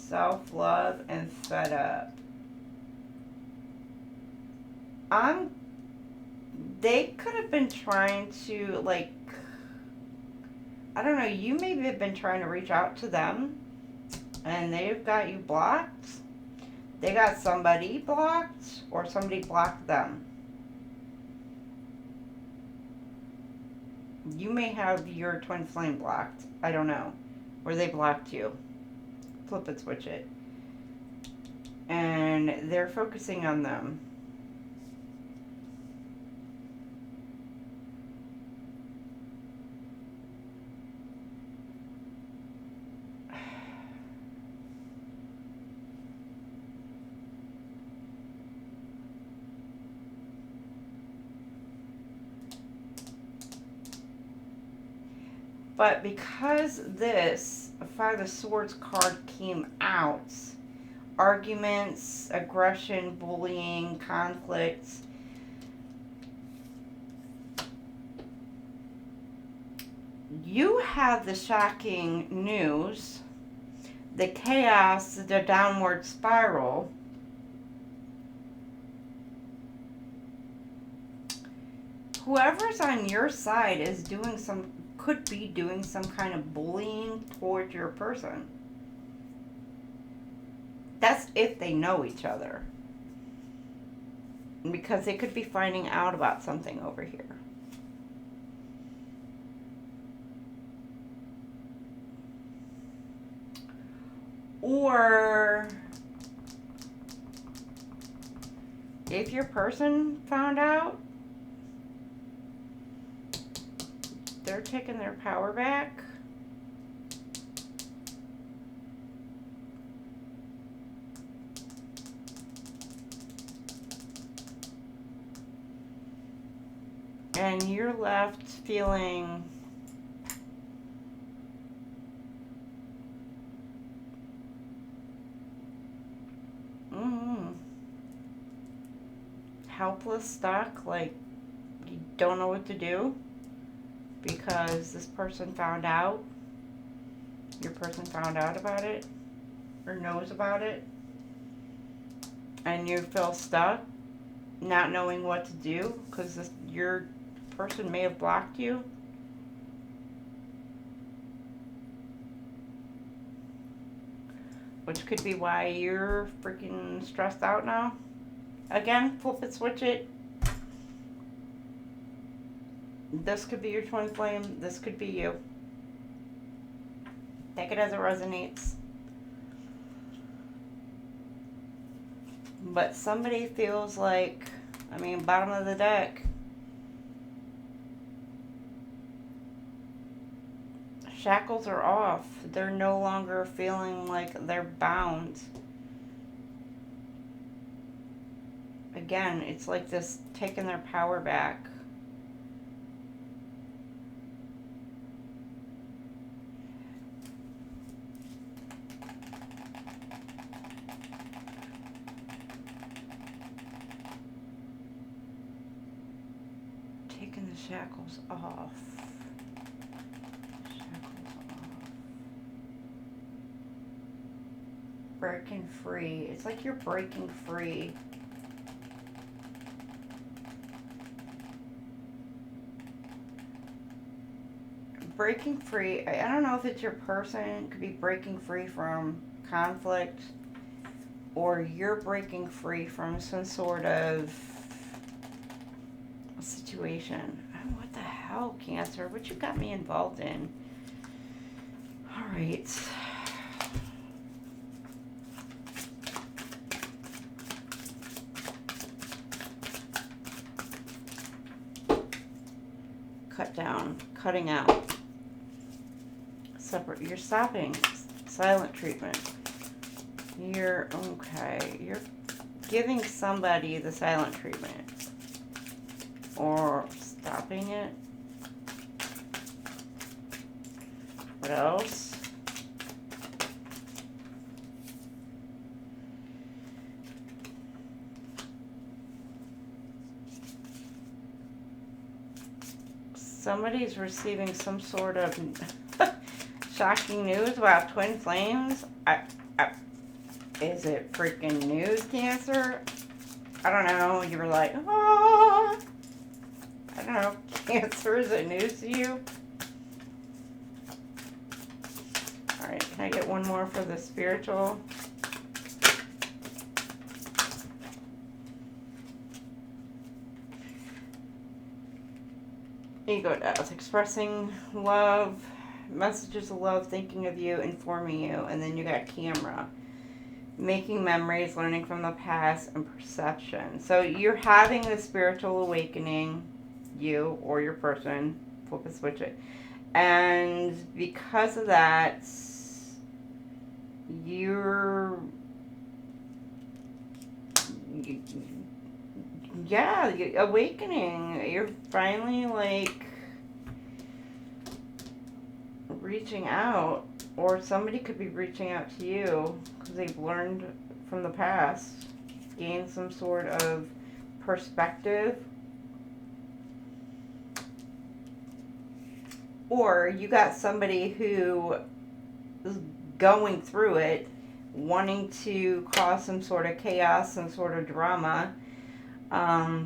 self-love, and fed up. They could have been trying to, like, I don't know, you maybe have been trying to reach out to them, and they've got you blocked. They got somebody blocked, or somebody blocked them. You may have your twin flame blocked. I don't know. Or they blocked you. Flip it, switch it. And they're focusing on them. But because this Five of Swords card came out, arguments, aggression, bullying, conflicts, you have the shocking news, the chaos, the downward spiral. Whoever's on your side is could be doing some kind of bullying towards your person. That's if they know each other. Because they could be finding out about something over here. Or if your person found out, they're taking their power back. And you're left feeling helpless, stuck, like you don't know what to do. Because this person found out, your person found out about it, or knows about it, and you feel stuck, not knowing what to do, because your person may have blocked you. Which could be why you're freaking stressed out now. Again, flip it, switch it. This could be your twin flame. This could be you. Take it as it resonates. But somebody feels like, I mean, bottom of the deck. Shackles are off. They're no longer feeling like they're bound. Again, it's like this taking their power back. Taking the shackles off. Breaking free. It's like you're breaking free. Breaking free. I don't know if it's your person. Could be breaking free from conflict, or you're breaking free from some sort of situation. Oh, what the hell, Cancer? What you got me involved in? All right. Cut down, cutting out. Separate. You're stopping. Silent treatment. You're okay. You're giving somebody the silent treatment. Or stopping it. What else? Somebody's receiving some sort of shocking news about twin flames. Is it freaking news, Cancer? I don't know. You were like, oh. I don't know. Cancer, is it news to you? Alright, can I get one more for the spiritual? Ego does. Expressing love, messages of love, thinking of you, informing you. And then you got camera. Making memories, learning from the past, and perception. So you're having the spiritual awakening, you or your person, flip and switch it. And because of that, you're awakening. You're finally like reaching out, or somebody could be reaching out to you because they've learned from the past, gained some sort of perspective, or you got somebody who is going through it, wanting to cause some sort of chaos, some sort of drama,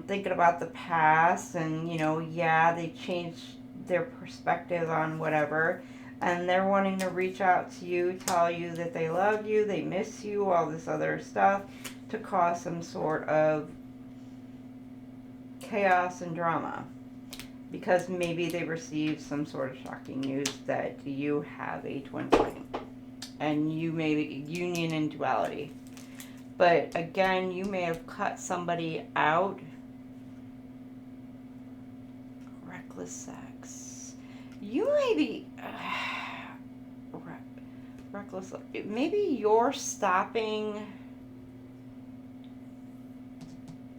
thinking about the past, and, you know, yeah, they changed their perspective on whatever, and they're wanting to reach out to you, tell you that they love you, they miss you, all this other stuff, to cause some sort of chaos and drama. Because maybe they received some sort of shocking news that you have a twin flame. And you may be union and duality. But again, you may have cut somebody out. Reckless sex. You may be reckless. Maybe you're stopping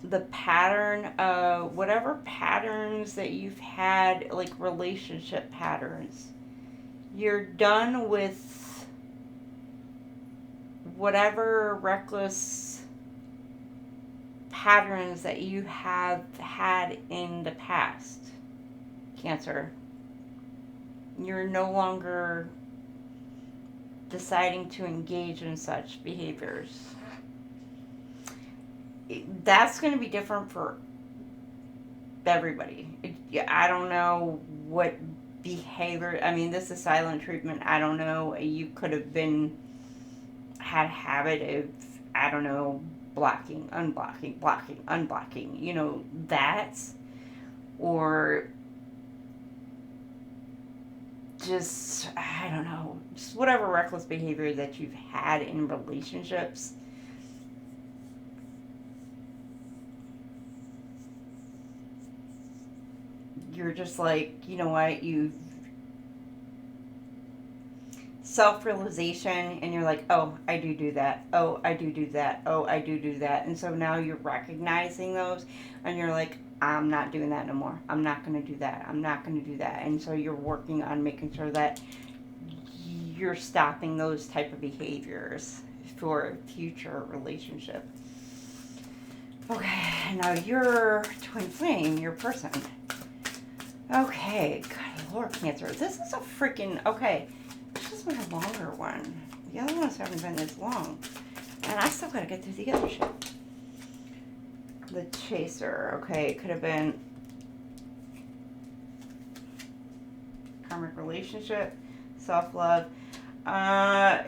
the pattern of whatever patterns that you've had, like relationship patterns. You're done with whatever reckless patterns that you have had in the past, Cancer. You're no longer deciding to engage in such behaviors. That's going to be different for everybody. I don't know what behavior. I mean, this is silent treatment. I don't know. You could have had a habit of, I don't know, blocking, unblocking, blocking, unblocking. You know, that's, or just, I don't know, just whatever reckless behavior that you've had in relationships. You're just like, you know what, you've self-realization, and you're like, oh, I do that. Oh, I do that. Oh, I do that. And so now you're recognizing those, and you're like, I'm not doing that no more. I'm not going to do that. I'm not going to do that. And so you're working on making sure that you're stopping those type of behaviors for a future relationship. Okay, now your twin flame, your person. Okay, good Lord, Cancer. This is a freaking, okay, this has been a longer one. The other ones haven't been this long. And I still gotta get through the other shit. The Chaser, okay, it could have been karmic relationship, self-love. A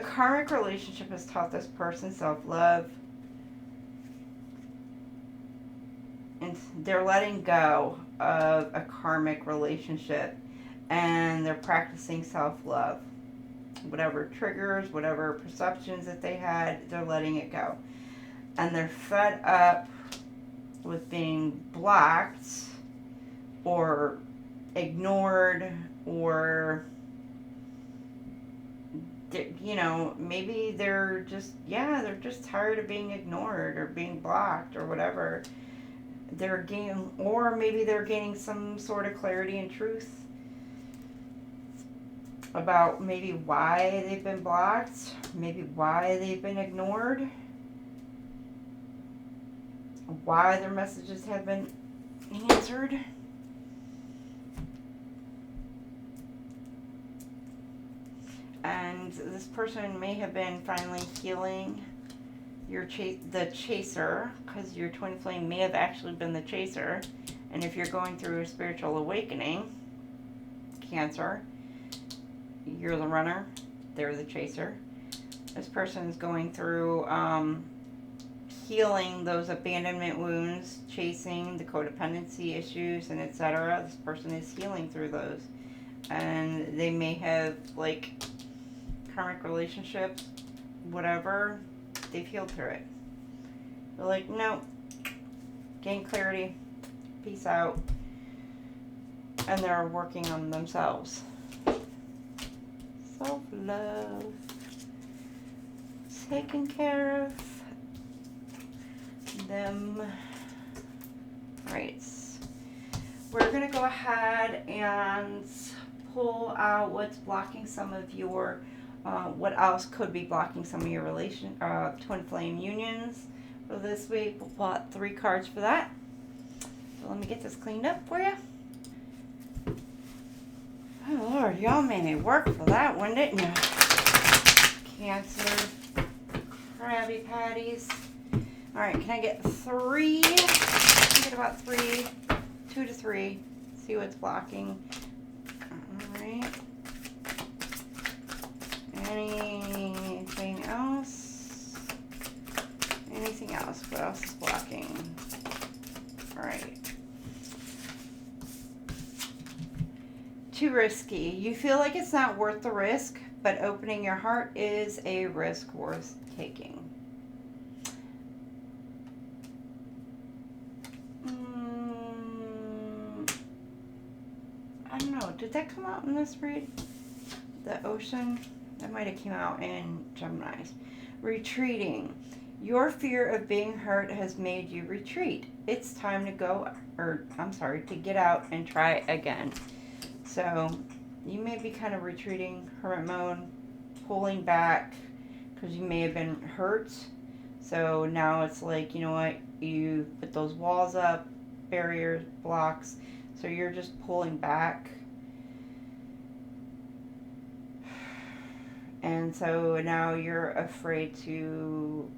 karmic relationship has taught this person self-love. And they're letting go of a karmic relationship, and they're practicing self-love. Whatever triggers, whatever perceptions that they had, they're letting it go. And they're fed up with being blocked or ignored, or, you know, maybe they're just tired of being ignored or being blocked or whatever. They're gaining, or maybe they're gaining some sort of clarity and truth about maybe why they've been blocked, maybe why they've been ignored, why their messages have been answered. And this person may have been finally healing the chaser, because your twin flame may have actually been the chaser. And if you're going through a spiritual awakening, Cancer, you're the runner, they're the chaser. This person is going through healing those abandonment wounds, chasing the codependency issues, and etc. This person is healing through those. And they may have, like, karmic relationships, whatever, they've healed through it. They're like, no, gain clarity, peace out, and they're working on themselves. Self-love, taking care of them. Right, we're going to go ahead and pull out what's blocking some of your what else could be blocking some of your twin flame unions for this week. We'll pull out 3 cards for that. So let me get this cleaned up for you. Oh Lord, y'all made me work for that one, didn't you? Cancer, Krabby Patties. Alright, can I get 3? I can get about 3, 2 to 3. See what's blocking. Alright. Anything else? Anything else? What else is blocking? Alright. Too risky. You feel like it's not worth the risk, but opening your heart is a risk worth taking. I don't know. Did that come out in this read? The ocean? That might have came out in Gemini's. Retreating. Your fear of being hurt has made you retreat. It's time to to get out and try again. So you may be kind of retreating, hermit mode, pulling back because you may have been hurt. So now it's like, you know what, you put those walls up, barriers, blocks, so you're just pulling back. And so now you're afraid to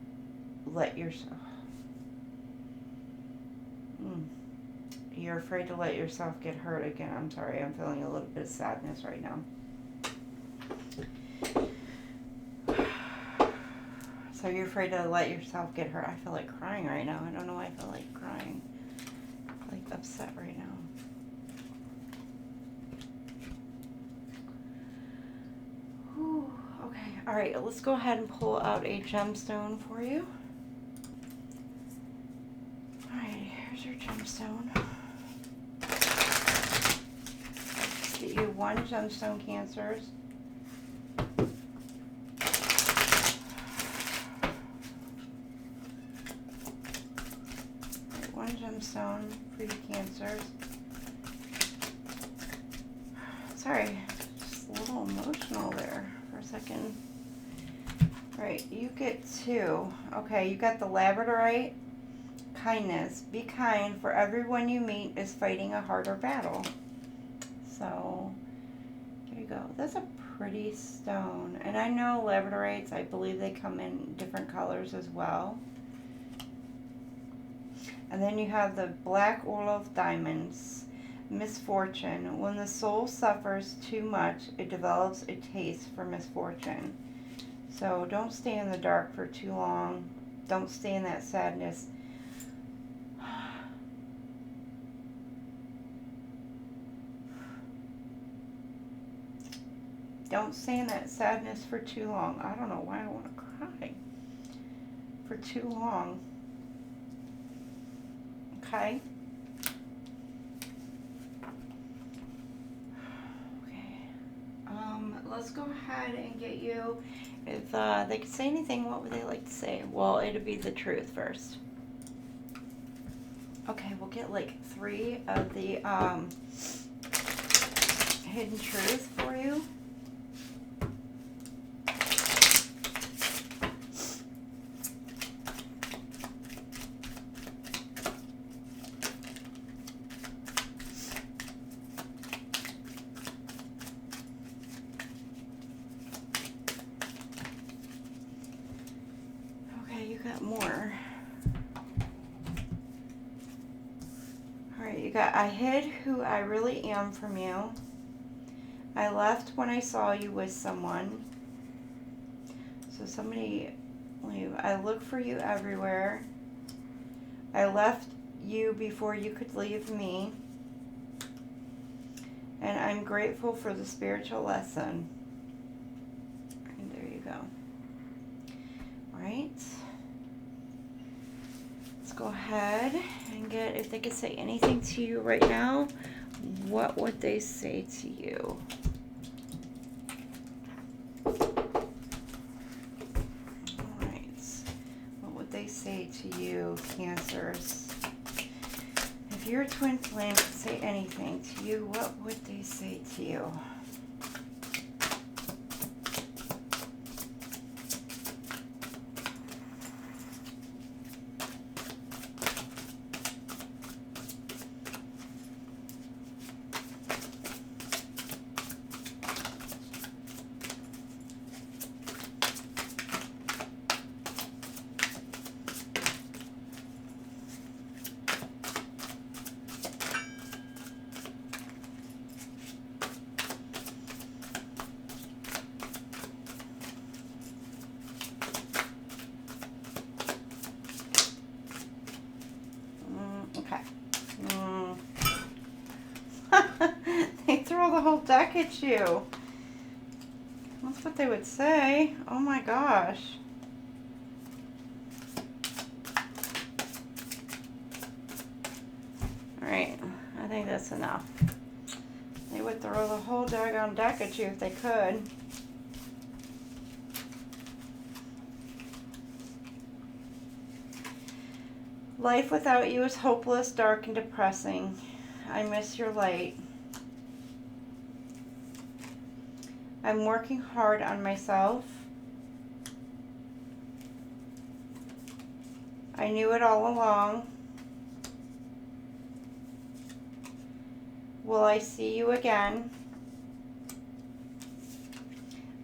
let yourself... You're afraid to let yourself get hurt again. I'm sorry, I'm feeling a little bit of sadness right now. So you're afraid to let yourself get hurt. I feel like crying right now. I don't know why I feel like crying. Like upset right now. Whew. Okay, alright, let's go ahead and pull out a gemstone for you. Alright, here's your gemstone. Get you 1 gemstone, Cancers. Right, 1 gemstone for you, Cancers. Sorry, just a little emotional there for a second. Right, you get 2. Okay, you got the labradorite. Kindness. Be kind, for everyone you meet is fighting a harder battle. So, there you go. That's a pretty stone. And I know labradorites, I believe they come in different colors as well. And then you have the black Orlov diamonds. Misfortune. When the soul suffers too much, it develops a taste for misfortune. So don't stay in the dark for too long. Don't stay in that sadness. Don't stay in that sadness for too long. I don't know why I want to cry. For too long. Okay? Okay. Let's go ahead and get you, if they could say anything, what would they like to say? Well, it'd be the truth first. Okay, we'll get like 3 of the hidden truth for you. got more. Alright, you got, I hid who I really am from you. I left when I saw you with someone. So somebody leave. I look for you everywhere. I left you before you could leave me. And I'm grateful for the spiritual lesson. And there you go. Alright. Let's go ahead and get, if they could say anything to you right now, what would they say to you? Say to you, Cancers. If your twin flame could say anything to you, what would they say to you? They throw the whole deck at you. That's what they would say. Oh my gosh. Alright, I think that's enough. They would throw the whole daggone deck at you if they could. Life without you is hopeless, dark, and depressing. I miss your light. I'm working hard on myself. I knew it all along. Will I see you again?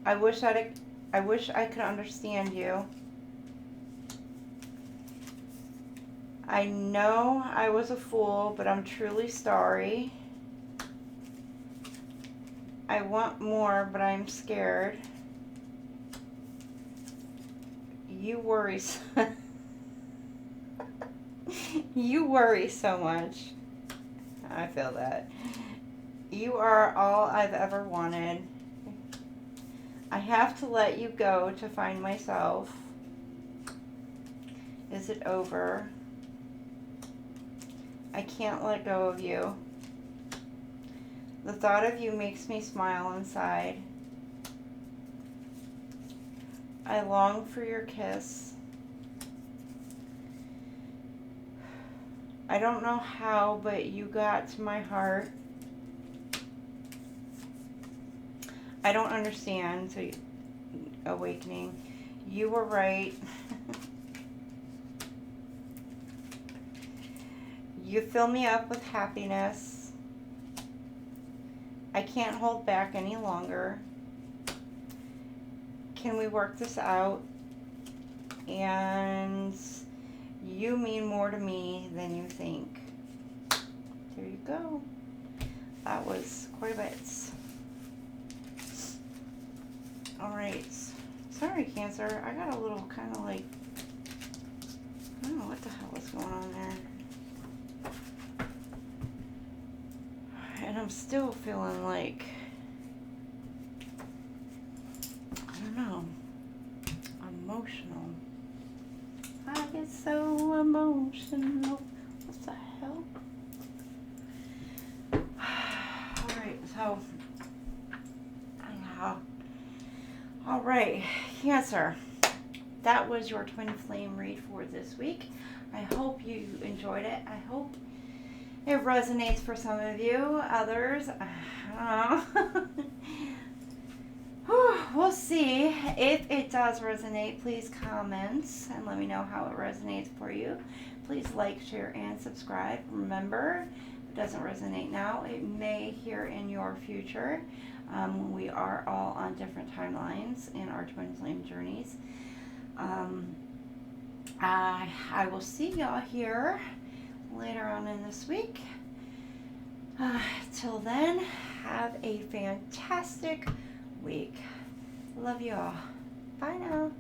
I wish I could understand you. I know I was a fool, but I'm truly sorry. I want more, but I'm scared. You worry you worry so much. I feel that. You are all I've ever wanted. I have to let you go to find myself. Is it over? I can't let go of you. The thought of you makes me smile inside. I long for your kiss. I don't know how, but you got to my heart. I don't understand. So, awakening. You were right. You fill me up with happiness. I can't hold back any longer. Can we work this out? And you mean more to me than you think. There you go. That was quite a bit. Alright. Sorry, Cancer. I got a little kind of like, I don't know what the hell is going on there. And I'm still feeling like, I don't know, emotional. I get so emotional. What the hell? Alright, so, anyhow. Alright, Cancer. That was your twin flame read for this week. I hope you enjoyed it. I hope it resonates for some of you. Others, I don't know. We'll see. If it does resonate, please comment and let me know how it resonates for you. Please like, share, and subscribe. Remember, if it doesn't resonate now, it may here in your future. We are all on different timelines in our twin flame journeys. I will see y'all here later on in this week. Till then, have a fantastic week. Love you all. Bye now.